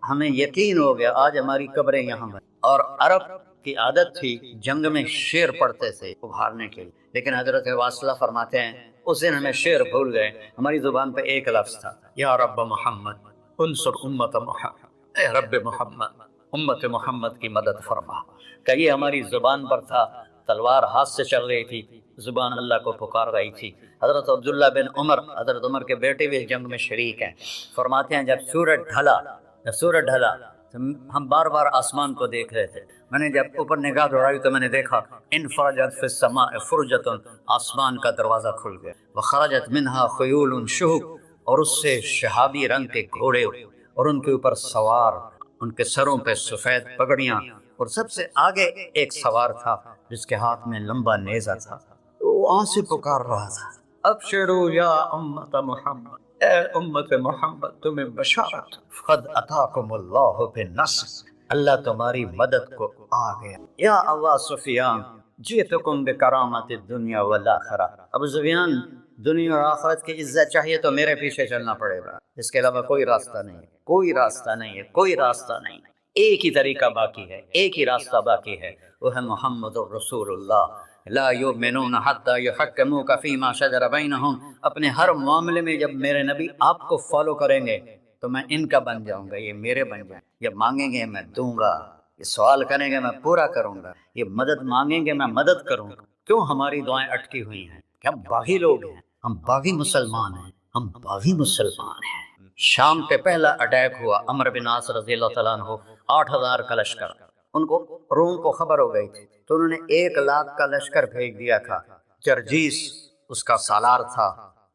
Speaker 2: ہمیں یقین ہو گیا آج ہماری قبریں یہاں بن. اور عرب کی عادت تھی جنگ میں شعر پڑھتے تھے ابھارنے کے لیے، لیکن حضرت واصلہ فرماتے ہیں اس دن ہمیں شعر بھول گئے، ہماری زبان پہ ایک لفظ تھا، یا رب محمد انصر امت محمد، اے رب محمد امت محمد کی مدد فرما. کہ یہ ہماری زبان پر تھا، تلوار ہاتھ سے چل رہی تھی، زبان اللہ کو پکار رہی تھی. حضرت عبداللہ بن عمر، حضرت عمر کے بیٹے بھی جنگ میں شریک ہیں، فرماتے ہیں جب سورج ڈھلا ہم بار بار آسمان کو دیکھ رہے تھے. میں نے جب اوپر نگاہ دوڑائی تو میں نے دیکھا انفرجت فی السماء فرجۃ، آسمان کا دروازہ کھل گیا، وخرجت منہا خیول شہب، اور اس سے شہابی رنگ کے گھوڑے اور ان کے اوپر سوار، ان کے سروں پہ سفید پگڑیاں، اور سب سے آگے ایک سوار تھا جس کے ہاتھ میں لمبا نیزہ تھا. وہ آن سے پکار رہا تھا، ابشروا یا امت محمد، اے امت محمد تمہیں بشارت، قد اتاکم اللہ بالنصر، اللہ تمہاری مدد کو آ گیا. یا ابا سفیان جئتکم بکرامت الدنیا والآخرہ، ابو سفیان دنیا اور آخرت کی عزت چاہیے تو میرے پیچھے چلنا پڑے گا، اس کے علاوہ کوئی راستہ نہیں ہے، کوئی راستہ نہیں ہے، کوئی راستہ نہیں. ایک ہی طریقہ باقی ہے، ایک ہی راستہ باقی ہے، وہ ہے محمد الرسول اللہ. لا یؤمنون حتی یحکموک فیما شجر بینہم، اپنے ہر معاملے میں جب میرے نبی آپ کو فالو کریں گے تو میں ان کا بن جاؤں گا، یہ میرے بن جائیں. یہ مانگیں گے میں دوں گا، یہ سوال کریں گے میں پورا کروں گا، یہ مدد مانگیں گے میں مدد کروں گا. کیوں ہماری دعائیں اٹکی ہوئی ہیں؟ کہ ہم باغی لوگ ہیں، ہم باغی مسلمان ہیں، ہم باغی مسلمان ہیں. شام پہ پہلا اٹیک ہوا، عمرو بن عاص رضی اللہ تعالیٰ عنہ 8,000 کا لشکر، ان کو روم کو خبر ہو گئی تھی تو انہوں نے 1,00,000 کا لشکر بھیج دیا تھا. جرجیس اس کا سالار تھا،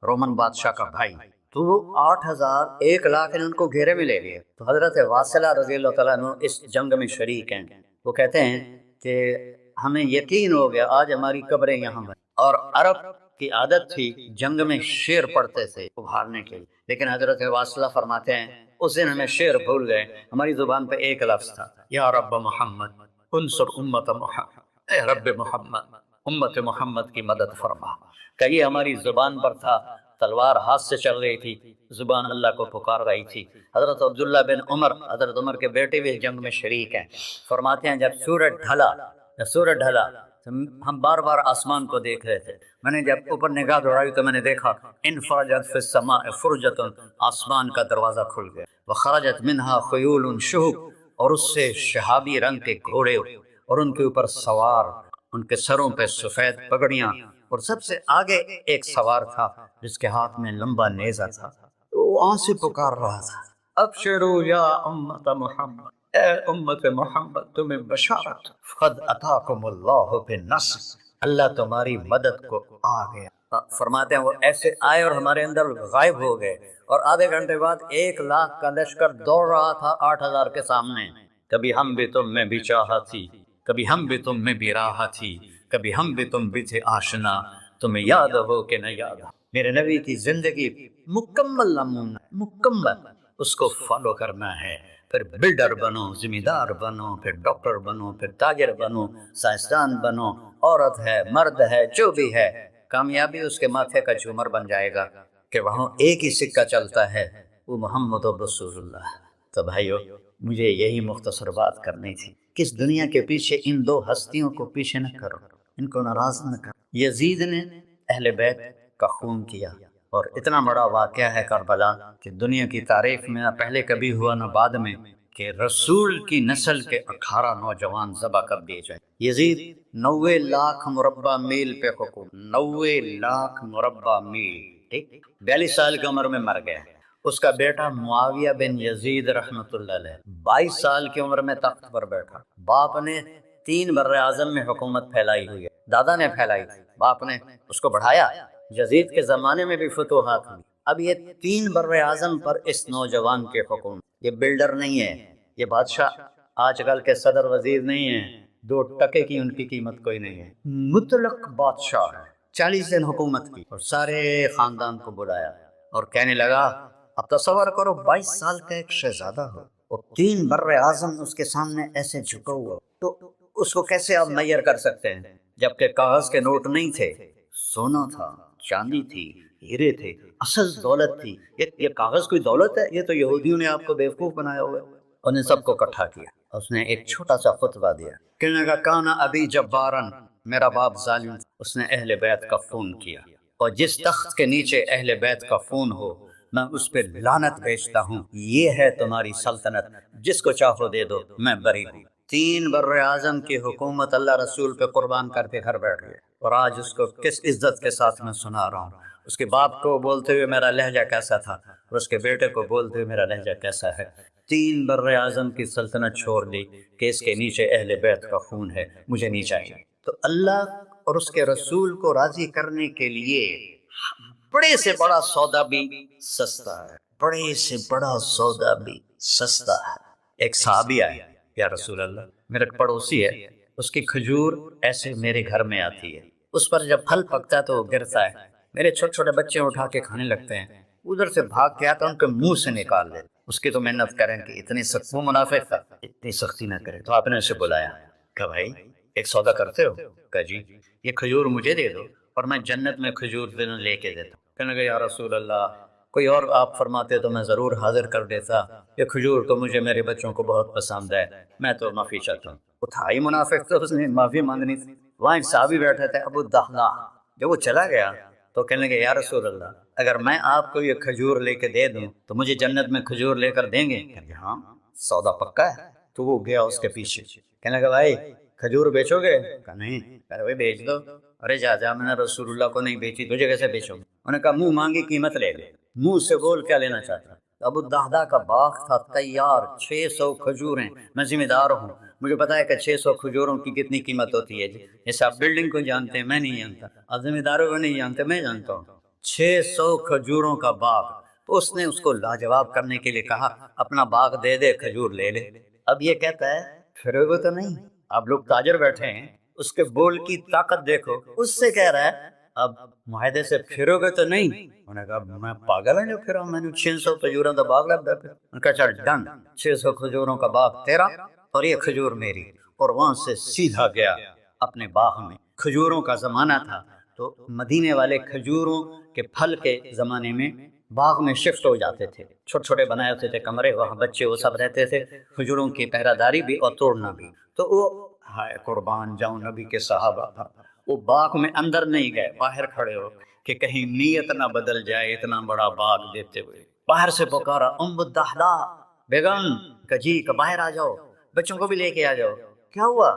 Speaker 2: رومن بادشاہ کا بھائی. تو وہ 8,000 1,00,000 ان کو گھیرے میں لے لیے. تو حضرت واصلہ رضی اللہ تعالیٰ عنہ اس جنگ میں شریک ہیں. وہ کہتے ہیں کہ ہمیں یقین ہو گیا آج ہماری قبریں یہاں بن. اور عرب کی عادت تھی جنگ میں شعر پڑھتے تھے ابھارنے کے لیے، لیکن حضرت واصلہ فرماتے ہیں اس دن ہمیں شعر بھول گئے، ہماری زبان پہ ایک لفظ تھا، یا رب محمد انصر امت محمد، اے رب محمد امت محمد کی مدد فرما. کہ یہ ہماری زبان پر تھا، تلوار ہاتھ سے چل رہی تھی، زبان اللہ کو پکار رہی تھی. حضرت عبداللہ بن عمر، حضرت عمر کے بیٹے بھی جنگ میں شریک ہیں، فرماتے ہیں جب سورج ڈھلا ہم بار بار آسمان کو دیکھ رہے تھے. میں نے جب اوپر نگاہ دوڑائی تو میں نے دیکھا انفرجت فی السماء فرجۃ، آسمان کا دروازہ کھل گیا، وخرجت منہا خیول شہب، اور اس سے شہابی رنگ کے گھوڑے اور ان کے اوپر سوار، ان کے سروں پہ سفید پگڑیاں، اور سب سے آگے ایک سوار تھا جس کے ہاتھ میں لمبا نیزہ تھا. وہ آن سے پکار رہا تھا، ابشروا یا امت محمد، اے امت محمد تمہیں بشارت، قد اتاکم اللہ بالنصر، اللہ تمہاری مدد کو آ گیا. فرماتے ہیں وہ ایسے آئے اور ہمارے اندر غائب ہو گئے، اور آدھے گھنٹے بعد 1,00,000 کا لشکر دوڑ رہا تھا 8,000 کے سامنے. کبھی ہم بھی تم میں بھی چاہا تھی، کبھی ہم بھی تم میں بھی راہ تھی، کبھی ہم بھی تم بھی تھے آشنا، تمہیں یاد ہو کہ نہ یاد ہو. میرے نبی کی زندگی مکمل نمونہ، مکمل، اس کو فالو کرنا ہے. پھر بلڈر بنو، ذمہ دار بنو، پھر ڈاکٹر بنو، پھر تاجر بنو، سائنسدان بنو، عورت ہے مرد ہے جو بھی ہے، کامیابی اس کے ماتھے کا جھومر بن جائے گا کہ وہاں ایک ہی سکہ چلتا ہے، وہ محمد رسول اللہ. تو بھائیو مجھے یہی مختصر بات کرنی تھی کہ اس دنیا کے پیچھے ان دو ہستیوں کو پیچھے نہ کرو، ان کو ناراض نہ کرو. یزید نے اہل بیت کا خون کیا، اور اتنا بڑا واقعہ ہے کربلا کہ دنیا کی تاریخ میں نہ پہلے کبھی ہوا نہ بعد میں کہ رسول کی نسل کے 18 نوجوان ذبح کر دیے جائیں. یزید 90 لاکھ مربع میل پہ حکم، 90 لاکھ مربع میل، ٹھیک، 42 سال کی عمر میں مر گیا. اس کا بیٹا معاویہ بن یزید رحمۃ اللہ علیہ 22 سال کی عمر میں تخت پر بیٹھا. باپ نے 3 بر اعظم میں حکومت پھیلائی ہوئی ہے، دادا نے پھیلائی تھی، باپ نے اس کو بڑھایا. یزید کے زمانے میں بھی فتوحات ہوئی. اب یہ 3 بر اعظم پر اس نوجوان کے حکم. یہ بلڈر نہیں ہے، یہ بادشاہ آج کل کے صدر وزیر نہیں ہیں، 2 ٹکے کی ان کی قیمت کوئی نہیں ہے، مطلق بادشاہ ہے. 40 دن حکومت کی اور سارے خاندان کو بلایا اور کہنے لگا اب تصور کرو 22 سال کا ایک شہزادہ ہو اور 3 بر اعظم اس کے سامنے ایسے جھکا ہوا، تو اس کو کیسے آپ میئر کر سکتے ہیں؟ جبکہ کاغذ کے نوٹ نہیں تھے، سونا تھا، چاندی تھی، ہیرے تھے، اصل دولت تھی۔ یہ کاغذ کوئی دولت ہے؟ یہ تو یہودیوں نے آپ کو بیوقوف بنایا ہوا ہے۔ انہیں سب کو اکٹھا کیا، اس نے ایک چھوٹا سا خطبہ دیا، کہنے لگا کانا ابی جبارن، میرا باپ ظالم۔ اس نے اہل بیت کا خون کیا، اور جس تخت کے نیچے اہل بیت کا خون ہو میں اس پہ لعنت بھیجتا ہوں۔ یہ ہے تمہاری سلطنت، جس کو چاہو دے دو، میں بری ہوں۔ 3 بر اعظم کی حکومت اللہ رسول پہ قربان کر کے گھر بیٹھ گئے، اور آج اس کو کس عزت کے ساتھ میں سنا رہا ہوں۔ اس کے باپ کو بولتے ہوئے میرا لہجہ کیسا تھا، اور اس کے بیٹے کو بولتے ہوئے میرا لہجہ کیسا ہے۔ 3 بر اعظم کی سلطنت چھوڑ دی کہ اس کے نیچے اہل بیت کا خون ہے، مجھے نہیں چاہیے۔ تو اللہ اور اس کے رسول کو راضی کرنے کے لیے بڑے سے بڑا سودا بھی سستا ہے، بڑے سے بڑا سودا بھی سستا ہے۔ ایک صحابی آئے، یا رسول اللہ، میرا پڑوسی ہے، اس کی کھجور ایسے میرے گھر میں آتی ہے، اس پر جب پھل پکتا ہے تو وہ گرتا ہے، میرے چھوٹے چھوٹے بچے اٹھا کے کھانے لگتے ہیں، ادھر سے بھاگ کے آتا ان کے منہ سے نکال لے۔ اس کی تو محنت کریں کہ اتنی سخت، وہ منافق تھا، اتنی سختی نہ کرے۔ تو آپ نے اسے بلایا، کہا بھائی ایک سودا کرتے ہو؟ کہا جی، یہ کھجور مجھے دے دو اور میں جنت میں کھجور دن لے کے دیتا ہوں۔ کہنے لگا یا رسول اللہ، کوئی اور آپ فرماتے تو میں ضرور حاضر کر دیتا، یہ کھجور تو مجھے میرے بچوں کو بہت پسند ہے، میں تو معافی چاہتا ہوں۔ وہ تھا ہی منافق، تو اس نے معافی مانگنی تھی۔ وہاں ایک صحابی بیٹھے تھے، ابو الدحداء، جب وہ چلا گیا تو کہنے لگے یا رسول اللہ، اگر میں آپ کو یہ کھجور لے کے دے دوں تو مجھے جنت میں کھجور لے کر دیں گے؟ کہنے لگے ہاں، سودا پکا ہے۔ تو وہ گیا اس کے پیچھے، کہنے لگا بھائی کھجور بیچو گے؟ کہا نہیں۔ کہا بھائی بیچ دو۔ ارے جا میں نے رسول اللہ کو نہیں بیچی، تجھے کیسے بیچوں گا؟ انہوں نے کہا منہ مانگی قیمت لے لے، منہ سے بول کیا لینا چاہتا۔ ابو الدحداء کا باغ تھا تیار، 600 کھجوریں، میں ذمہ دار ہوں، مجھے پتا ہے کہ 600 کھجوروں کی کتنی قیمت ہوتی ہے۔ جیسے آپ بلڈنگ کو جانتے ہیں، میں نہیں جانتا، آپ ذمہ داروں کو نہیں جانتے، میں جانتا ہوں۔ 600 کھجوروں کا باغ۔ تو اس نے اس کو لاجواب کرنے کے لیے کہا اپنا باغ دے دے، کھجور لے لے۔ اب یہ کہتا ہے پھرو گے تو نہیں؟ آپ لوگ تاجر بیٹھے ہیں، اس کے بول کی طاقت دیکھو، اس سے کہہ رہا ہے اب معاہدے سے پھرو گے تو نہیں؟ انہوں نے کہا میں پاگل ہوں جو پھرا، میں نے 600 کھجوروں کا باغ لگ گیا۔ انہوں نے کہا چل ڈن، 600 کھجوروں کا باغ تیرا اور یہ کھجور میری۔ اور وہاں سے سیدھا گیا اپنے باغ میں۔ کھجوروں کا زمانہ تھا تو مدینے والے کھجوروں کے پھل کے زمانے میں باغ میں شفٹ ہو جاتے تھے، چھوٹے چھوٹے بنائے ہوتے تھے کمرے، وہاں بچے وہ سب رہتے تھے، کھجوروں کی پہرہ داری بھی اور توڑنا بھی۔ تو وہ ہائے قربان جاؤں نبی کے صحابہ، وہ باغ میں اندر نہیں گئے، باہر کھڑے ہو کہ کہیں نیت نہ بدل جائے، اتنا بڑا باغ دیتے ہوئے باہر سے پکارا ام الدحداء بیگم، کہ جی کہ باہر آ جاؤ، بچوں کو بھی لے کے آ جاؤ۔ کیا ہوا؟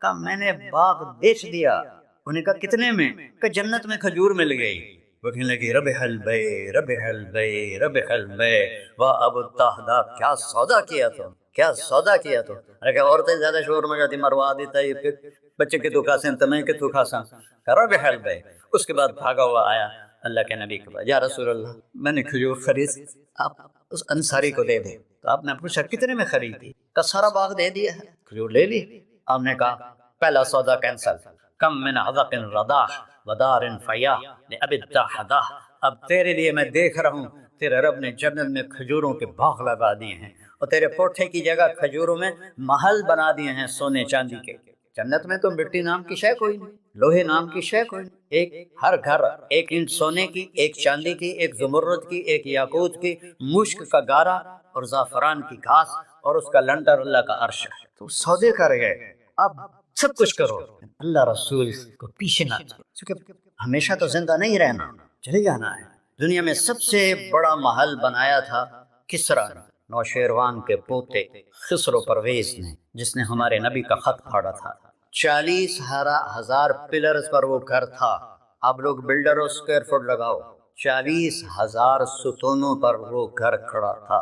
Speaker 2: کہا میں نے باغ بیچ دیا۔ انہوں نے کہا کتنے میں؟ کہ جنت میں کھجور مل گئی۔ وہ کہنے لگی ربح البیع ربح البیع ربح البیع، واہ ابو الدحداء کیا سودا کیا تو، کیا سودا کیا تو۔ ارے عورتیں زیادہ شور میں جاتی، مروا دیتا ہے، پھر بچے کے تو کھاسیں تمہیں کے تو کھاساں، ربح البیع۔ اس کے بعد بھاگا ہوا آیا اللہ کے نبی کے پاس، یا رسول اللہ میں نے کھجور خرید، آپ اس انصاری کو دے دیں۔ تو آپ نے پوچھا کتنے میں خریدی؟ کہ سارا باغ دے دیا ہے، کھجور لے لی۔ آپ نے کہا پہلا سودا کینسل، کم من عذق رضاح ودار فیاح لأبی الدحداء۔ اب تیرے لیے میں دیکھ رہا ہوں تیرے رب نے جنت میں کھجوروں کے باغ لگا دیے ہیں، اور تیرے کوٹھے کی جگہ کھجوروں میں محل بنا دیے ہیں سونے چاندی کے۔ جنت میں تو مٹی نام کی شے کوئی نہیں، لوہے نام کی شے کوئی نہیں، ایک ہر گھر ایک اینٹ سونے کی، ایک چاندی کی، ایک زمرد کی، ایک یاقوت کی، مشک کا گارا اور زعفران کی گھاس، اور اس کا لنٹر اللہ کا عرش ہے۔ تو سودے کر گئے، اب سب کچھ کرو، اللہ رسول کو پیچھے نہ چھوڑو، کیونکہ ہمیشہ تو زندہ نہیں رہنا، چلے جانا ہے۔ دنیا میں سب سے بڑا محل بنایا تھا کسریٰ نے، نوشیروان کے پوتے خسرو پرویز نے، جس نے ہمارے نبی کا خط پھاڑا تھا۔ 40,000 پلرز پر وہ گھر تھا۔ آپ لوگ بلڈر اور سکوائر فٹ لگاؤ، 40,000 ستونوں پر وہ گھر کھڑا تھا،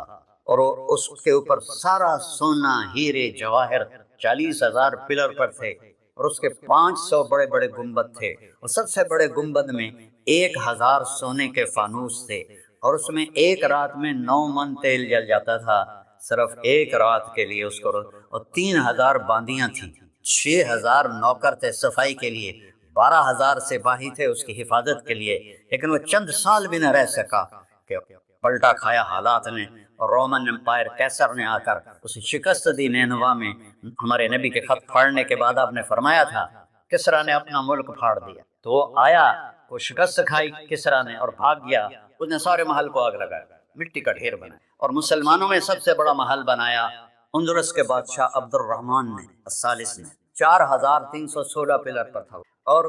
Speaker 2: اور اس کے اوپر سارا سونا ہیرے جواہر 40,000 پلر پر تھے، اور اس کے 500 بڑے بڑے گنبد تھے، اور سب سے بڑے گنبد میں 1,000 سونے کے فانوس تھے، اور اس میں ایک رات میں 9 من تیل جل جاتا تھا، صرف ایک رات کے لیے اس کو، اور 3,000 باندیاں تھیں، 6,000 نوکر تھے صفائی کے لیے، 12,000 سپاہی تھے اس کی حفاظت کے لیے، لیکن وہ چند سال بھی نہ رہ سکا کہ پلٹا کھایا حالات نے، اور رومن امپائر کیسر نے آ کر اسے شکست دی نینوا میں۔ ہمارے نبی کے خط پڑھنے کے بعد آپ نے فرمایا تھا کسرا نے اپنا ملک پھاڑ دیا، تو وہ آیا، وہ شکست کھائی کسرا نے اور بھاگ گیا، اس نے سارے محل کو آگ لگایا، مٹی کا ڈھیر بنایا، اور مسلمانوں میں سب سے بڑا محل بنایا اندلس کے بادشاہ عبد الرحمن نے الثالث نے، 4316 پلر پر تھا، اور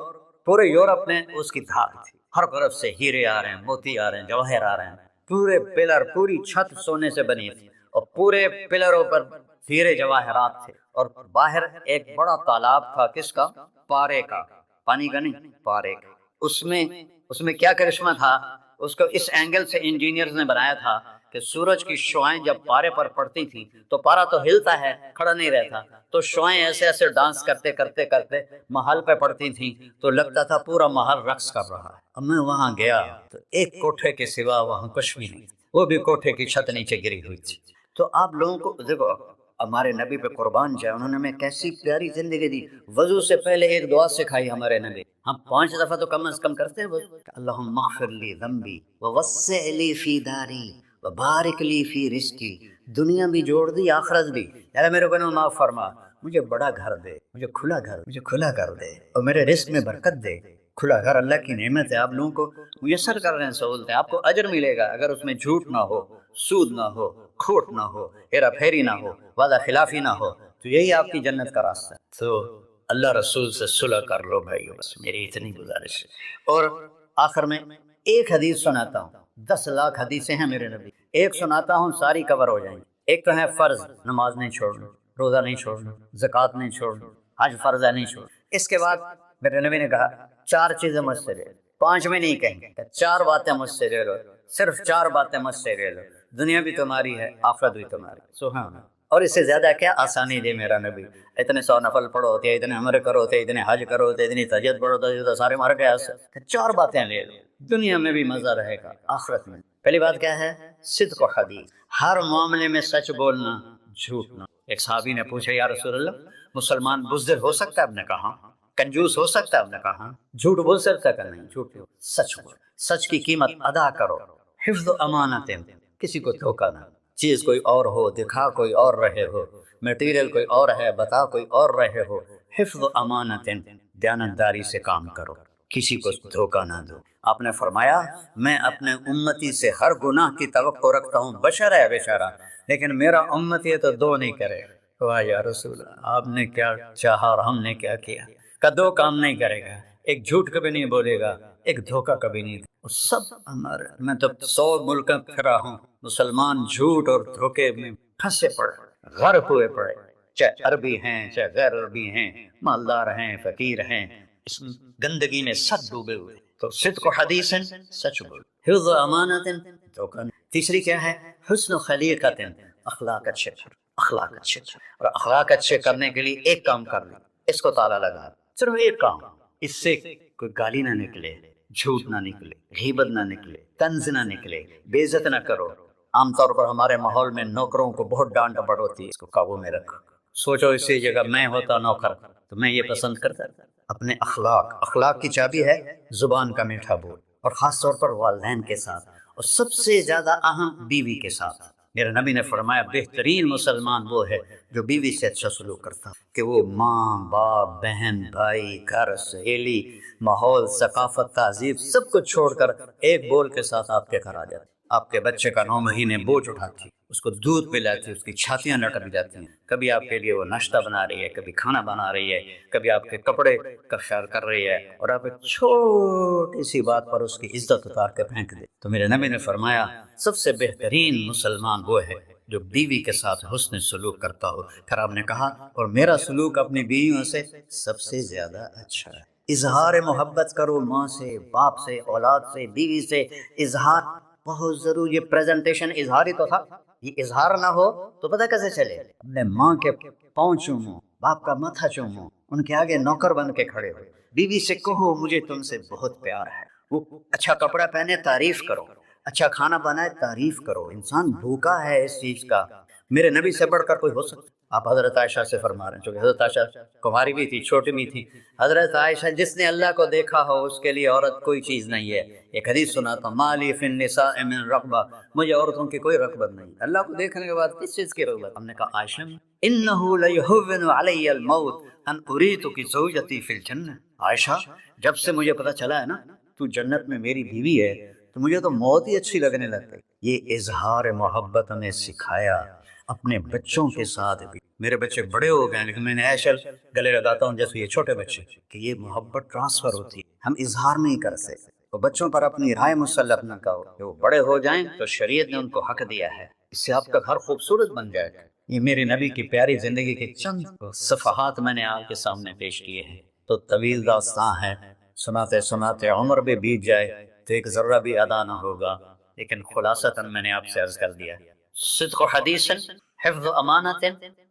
Speaker 2: پورے یورپ میں اس کی دھاک تھی، ہر طرف سے ہیرے آ رہے ہیں، موتی آ رہے ہیں، جواہر آ رہے ہیں، پورے پلر، پوری چھت سونے سے بنی تھی، اور پورے پلروں پر ہیرے جواہرات تھے، اور باہر ایک بڑا تالاب تھا، کس کا؟ پارے کا، پانی کا نہیں، پارے کا۔ اس میں کیا کرشمہ تھا، اس کو اس اینگل سے انجینئرز نے بنایا تھا کہ سورج کی شعائیں جب پارے پر پڑتی تھیں تو پارا تو ہلتا ہے، کھڑا نہیں رہتا، تو شعائیں ایسے ایسے ڈانس کرتے کرتے کرتے محل پہ پڑتی تھیں، تو لگتا تھا پورا محل رقص کر رہا ہے۔ اب میں وہاں گیا تو ایک کوٹھے کے سوا وہاں کچھ بھی نہیں، وہ بھی کوٹھے کی چھت نیچے گری ہوئی تھی۔ تو آپ لوگوں کو دیکھو، ہمارے نبی پہ قربان جائے، انہوں نے ہمیں کیسی پیاری زندگی دی۔ وضو سے پہلے ایک دعا سکھائی ہمارے نبی، ہم 5 دفعہ تو کم از کم کرتے ہیں وضو، اللہم اغفر لی ذنبی ووسع لی فی داری وبارک لی فی رزقی، دنیا بھی جوڑ دی، آخرت بھی، یار میرے کو معاف فرما، مجھے بڑا گھر دے، مجھے کھلا گھر دے، اور میرے رزق میں برکت دے۔ کھلا گھر اللہ کی نعمت ہے، آپ لوگوں کو میسر کر رہے ہیں سہولتیں، آپ کو اجر ملے گا اگر اس میں جھوٹ نہ ہو، سود نہ ہو، کھوٹ نہ ہو، ہیرا پھیری نہ ہو، وعدہ خلافی نہ ہو، تو یہی آپ کی جنت کا راستہ ہے۔ تو اللہ رسول سے صلح کر لو بھائی، بس میری اتنی گزارش ہے۔ اور آخر میں ایک حدیث سناتا ہوں، 10 لاکھ حدیثیں ہیں میرے نبی، ایک سناتا ہوں ساری کور ہو جائیں گی۔ ایک تو ہے فرض، نماز نہیں چھوڑنا، روزہ نہیں چھوڑنا، زکوٰۃ نہیں چھوڑنا، حج فرض ہے نہیں چھوڑنا۔ اس کے بعد میرے نبی نے کہا 4 چیزیں مجھ سے لے لو، 5 میں نہیں کہیں گے، 4 باتیں مجھ سے لے لو، صرف 4 باتیں مجھ سے لے لو، دنیا بھی تمہاری ہے، آخرت بھی تمہاری۔ سبحان اللہ۔ اور اس سے زیادہ کیا آسانی دے میرا نبی، اتنے 100 نفل پڑھو ہوتے، اتنے عمرے کرو ہوتے، اتنے حج کرو ہوتے، اتنی تہجد پڑھو ہوتے، سارے مر گئے۔ 4 باتیں لے لو، دنیا میں بھی مزہ رہے گا، آخرت میں۔ پہلی بات کیا ہے؟ صدق و حدیث، ہر معاملے میں سچ بولنا، جھوٹ نہ۔ ایک صحابی نے پوچھا یا رسول اللہ، مسلمان بزدل ہو سکتا ہے؟ آپ نے کہا کنجوس ہو سکتا ہے؟ آپ نے کہا جھوٹ بول سکتا ہے؟ کہ نہیں، جھوٹ سچ بول، سچ کی قیمت ادا کرو، حفظ امانت، کسی کو دھوکہ نہ، چیز کوئی اور ہو، دکھا کوئی اور رہے ہو، میٹیریل کوئی اور ہے، بتا کوئی اور رہے ہو، حفظ امانت، دیانتداری سے کام کرو، کسی کو دھوکہ نہ دو۔ آپ نے فرمایا میں اپنے امتی سے ہر گناہ کی توقع رکھتا ہوں، بشر ہے بیچارہ، لیکن میرا امتی تو 2 نہیں کرے۔ واہ یا رسول اللہ، آپ نے کیا چاہا اور ہم نے کیا کیا، کہ 2 کام نہیں کرے گا، ایک جھوٹ کبھی نہیں بولے گا، ایک دھوکہ کبھی نہیں دے۔ سب ہمارے، میں تو 100 ملک پھرا ہوں، مسلمان جھوٹ اور دھوکے میں پھنسے پڑے، غرق ہوئے پڑے، چاہے عربی ہیں چاہے غیر عربی ہیں، مالدار ہیں فقیر ہیں، اس گندگی میں سب ڈوبے ہوئے۔ تو صدق و حدیث، سچ بول، حفظ امانت، دھوکہ نہیں۔ تیسری کیا ہے؟ حسن خلیقت، اخلاق اچھے، اخلاق اچھے، اور اخلاق اچھے کرنے کے لیے ایک کام کر لیں، اس کو تالا لگا، صرف ایک کام، اس سے کوئی گالی نہ نکلے، جھوٹ نہ نکلے، غیبت نہ نکلے، طنز نہ نکلے، بے عزت نہ کرو۔ عام طور پر ہمارے ماحول میں نوکروں کو بہت ڈانٹ ڈپٹ ہوتی ہے، اس کو قابو میں رکھو۔ سوچو اسی جگہ میں ہوتا نوکر تو میں یہ پسند کرتا، اپنے اخلاق کی چابی ہے زبان کا میٹھا بول، اور خاص طور پر والدین کے ساتھ، اور سب سے زیادہ اہم بیوی کے ساتھ۔ میرے نبی نے فرمایا بہترین مسلمان وہ ہے جو بیوی سے اچھا سلوک کرتا، کہ وہ ماں باپ بہن بھائی گھر سہیلی ماحول ثقافت تہذیب سب کچھ چھوڑ کر ایک بول کے ساتھ آپ کے گھر آ جاتی، آپ کے بچے کا 9 مہینے بوجھ اٹھاتی، اس کو دودھ پلاتی، اس کی چھاتیاں لٹک جاتی ہیں، کبھی آپ کے لیے وہ ناشتہ بنا رہی ہے، کبھی کھانا بنا رہی ہے، کبھی آپ کے کپڑے کا خیال کر رہی ہے، اور آپ ایک چھوٹی سی بات پر اس کی عزت اتار کے پھینک دے۔ تو میرے نبی نے فرمایا سب سے بہترین مسلمان وہ ہے جو بیوی کے ساتھ حسن سلوک کرتا ہو۔ پھر آپ نے کہا اور میرا سلوک اپنی بیویوں سے سب سے زیادہ اچھا ہے۔ اظہار محبت کرو، ماں سے، باپ سے، اولاد سے، بیوی سے، اظہار بہت ضروری۔ یہ پریزنٹیشن اظہار ہی تو تھا، یہ اظہار نہ ہو تو پتہ کیسے چلے؟ اپنے ماں کے پاؤں چومو، باپ کا ماتھا چومو، ان کے آگے نوکر بن کے کھڑے ہو، بیوی سے کہو مجھے تم سے بہت پیار ہے، وہ اچھا کپڑا پہنے تعریف کرو، اچھا کھانا بنائے تعریف کرو، انسان بھوکا ہے اس چیز کا۔ میرے نبی سے بڑھ کر کوئی ہو سکتا؟ آپ حضرت عائشہ سے فرما رہے ہیں، چونکہ حضرت عائشہ کماری بھی تھی، چھوٹی بھی تھی۔ حضرت عائشہ جس نے اللہ کو دیکھا ہو اس کے لیے عورت کوئی چیز نہیں ہے۔ ایک حدیث سناتا ہوں، مالی فی النساء من رغبہ، مجھے عورتوں کی کوئی رغبت نہیں، اللہ کو دیکھنے کے بعد کس چیز کی رغبت؟ ہم نے کہا عائشہ انہ لیہون علی الموت، ان اریتک زوجتی فی الجنہ، عائشہ جب سے مجھے پتہ چلا ہے نا تو جنت میں میری بیوی ہے تو مجھے تو موت ہی اچھی لگنے لگ گئی۔ یہ اظہار محبت نے سکھایا اپنے بچوں کے ساتھ بھی۔ میرے بچے بڑے ہو گئے لیکن میں نے ایشل گلے لگاتا ہوں جیسے یہ چھوٹے بچے، کہ یہ محبت ٹرانسفر ہوتی ہے، ہم اظہار نہیں کر سکتے۔ تو بچوں پر اپنی رائے مسلط نہ کرو، کہ وہ بڑے ہو جائیں تو شریعت نے ان کو حق دیا ہے، اس سے آپ کا گھر خوبصورت بن جائے گا۔ یہ میرے نبی کی پیاری زندگی کے چند صفحات میں نے آپ کے سامنے پیش کیے ہیں، تو طویل داستان ہے، سناتے سناتے عمر بھی بیت جائے تو ایک ذرہ بھی ادا نہ ہوگا، لیکن خلاصتاً میں نے آپ سے عرض کر دیا، صدق و حدیث، حفظ و امانت،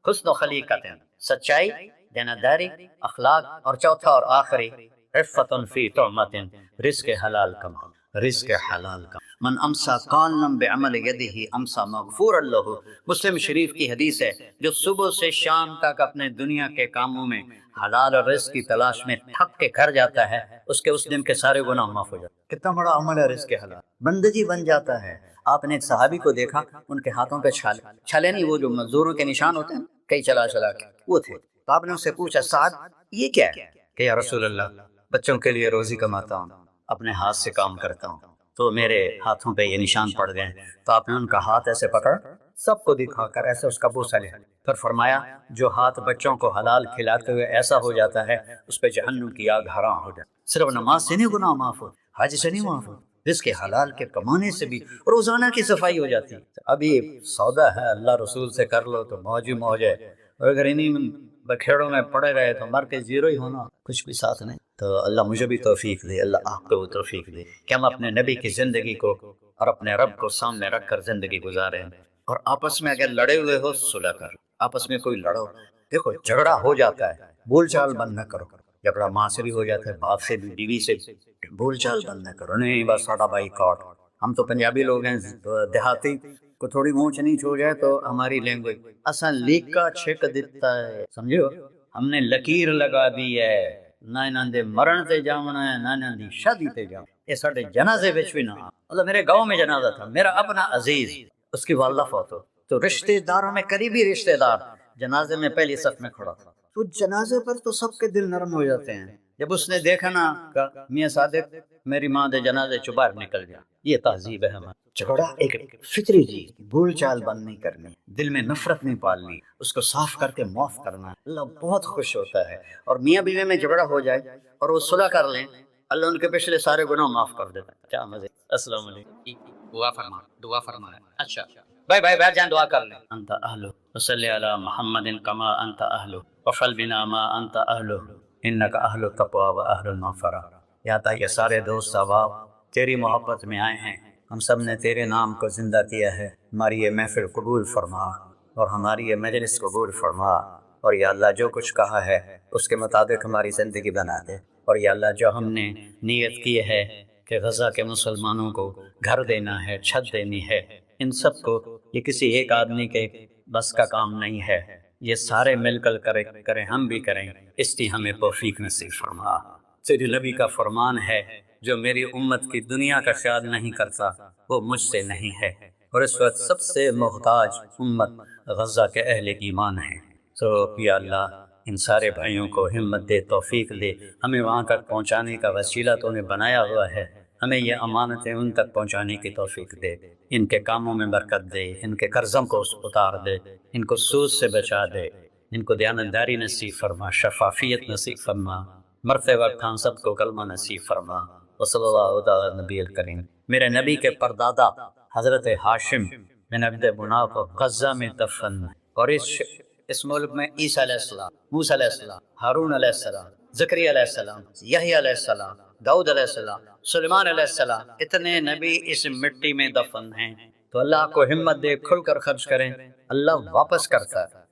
Speaker 2: حسن و خلیقت، سچائی، دینداری، اخلاق، اور چوتھا اور آخری عفت فی طعمت، رزق حلال کما، رزق حلال کما۔ من امسا قالنا بعمل یدہ امسا مغفورا لہ، مسلم شریف کی حدیث ہے، جو صبح سے شام تک اپنے دنیا کے کاموں میں حلال اور رزق کی تلاش میں تھک کے گھر جاتا ہے، اس کے اس دن کے سارے گناہ معاف ہو جاتے ہیں۔ کتنا بڑا عمل ہے رزق حلال، بندگی بن جاتا ہے۔ آپ نے ایک صحابی کو دیکھا، ان کے ہاتھوں پہ چھالے نہیں، وہ جو مزدوروں کے نشان ہوتے ہیں کئی چلا چلا کے، وہ تھے۔ تو آپ نے اس سے پوچھا سعد یہ کیا ہے؟ کہ یا رسول اللہ بچوں کے لیے روزی کماتا ہوں، اپنے ہاتھ سے کام کرتا ہوں، تو میرے ہاتھوں پہ یہ نشان پڑ گئے۔ تو آپ نے ان کا ہاتھ ایسے پکڑ سب کو دکھا کر ایسے اس کا بوسہ لیا، پھر فرمایا جو ہاتھ بچوں کو حلال کھلاتے ہوئے ایسا ہو جاتا ہے اس پہ جہنم کی آگ حرام ہو جاتی۔ صرف نماز سے نہیں گناہ معاف ہو، حج سے نہیں معاف ہو، رزق حلال کے کمانے سے بھی روزانہ کی صفائی ہو جاتی ہے۔ اب یہ سودا ہے، اللہ رسول سے کر لو تو موج ہی موج ہے، اور اگر انہیں بکھیڑوں میں پڑے رہے تو مر کے زیرو ہی ہونا، کچھ بھی ساتھ نہیں۔ تو اللہ مجھے بھی توفیق دے، اللہ آپ کو بھی توفیق دے کہ ہم اپنے نبی کی زندگی کو اور اپنے رب کو سامنے رکھ کر زندگی گزاریں، اور آپس میں اگر لڑے ہوئے ہو صلح کرو، آپس میں کوئی لڑو، دیکھو جھگڑا ہو جاتا ہے، بول چال بند نہ کرو، جھگڑا ماں سے بھی ہو جاتا ہے، باپ سے بھی، بیوی سے بھی، بول چال بند نہ کرو، نہیں بس ساڈا بائی کاٹ۔ ہم تو پنجابی لوگ ہیں، دیہاتی کو تھوڑی اونچ نیچ ہو جائے تو ہماری لینگویج اساں لیکا چھک دیتا ہے، سمجھو ہم نے لکیر لگا دی ہے، نہ انہاں دے مرن تے جاونا ہے نہ انہاں دی شادی تے جاونا، یہ ساڈے جنازے وچ بھی نہ۔ مطلب میرے گاؤں میں جنازہ تھا، میرا اپنا عزیز، اس کی والدہ فوت ہو، تو رشتہ داروں میں قریبی رشتہ دار جنازے میں پہلی صف میں کھڑا تھا، تو جنازے پر تو سب کے دل نرم ہو جاتے ہیں۔ جب اس نے دیکھا نا کہ میاں صادق میری ماں دے جنازے چ باہر نکل گیا، یہ تہذیب ہے ہماری۔ جھگڑا ایک فطری چیز، بول چال بند نہیں کرنی، دل میں نفرت نہیں پالنی، اس کو صاف کر کے معاف کرنا، اللہ بہت خوش ہوتا ہے۔ اور میاں بیوی میں جھگڑا ہو جائے اور وہ صلح کر لیں، اللہ ان کے پچھلے سارے گناہ معاف کر دیتا ہے۔ کیا مزے۔ السلام علیکم، دعا فرمائے۔ اچھا بھائی بیٹھ جائیں، دعا کر لیں۔ انت اہلو وصلی علی محمد کما انت اہلو وفعل بنا ما انت اہلو انک اہل التقوی و اہل المغفرہ۔ یا تا یہ سارے دوست احباب تیری محبت میں آئے ہیں، ہم سب نے تیرے نام کو زندہ کیا ہے، ہماری یہ محفل قبول فرما اور ہماری یہ مجلس قبول فرما، اور یا اللہ جو کچھ کہا ہے اس کے مطابق ہماری زندگی بنا دے، اور یا اللہ جو ہم نے نیت کی ہے کہ غزہ کے مسلمانوں کو گھر دینا ہے، چھت دینی ہے، ان سب کو یہ کسی ایک آدمی کے بس کا کام نہیں ہے، یہ سارے مل کر کریں، ہم بھی کریں، اس کی ہمیں توفیق نصیب فرما۔ تیرے نبی کا فرمان ہے جو میری امت کی دنیا کا خیال نہیں کرتا وہ مجھ سے نہیں ہے، اور اس وقت سب سے محتاج امت غزہ کے اہل ایمان ہیں۔ تو یا اللہ ان سارے بھائیوں کو ہمت دے، توفیق دے، ہمیں وہاں تک پہنچانے کا وسیلہ تو نے بنایا ہوا ہے، ہمیں یہ امانتیں ان تک پہنچانے کی توفیق دے، ان کے کاموں میں برکت دے، ان کے قرضوں کو اتار دے، ان کو سود سے بچا دے، ان کو دیانتداری نصیب فرما، شفافیت نصیب فرما، مرتے وقت ہم سب کو کلمہ نصیب فرما۔ وصلی اللہ تعالی نبی الکریم۔ میرے نبی کے پردادا حضرت ہاشم بن عبد مناف غزہ میں دفن، اور اس ملک میں عیسیٰ علیہ السلام، موسیٰ علیہ السلام، ہارون علیہ السلام، زکریا علیہ السلام، یحییٰ علیہ السلام، داؤد علیہ السلام، سلیمان علیہ السلام، اتنے نبی اس مٹی میں دفن ہیں۔ تو اللہ کو ہمت دے، کھل کر خرچ کریں، اللہ واپس کرتا ہے۔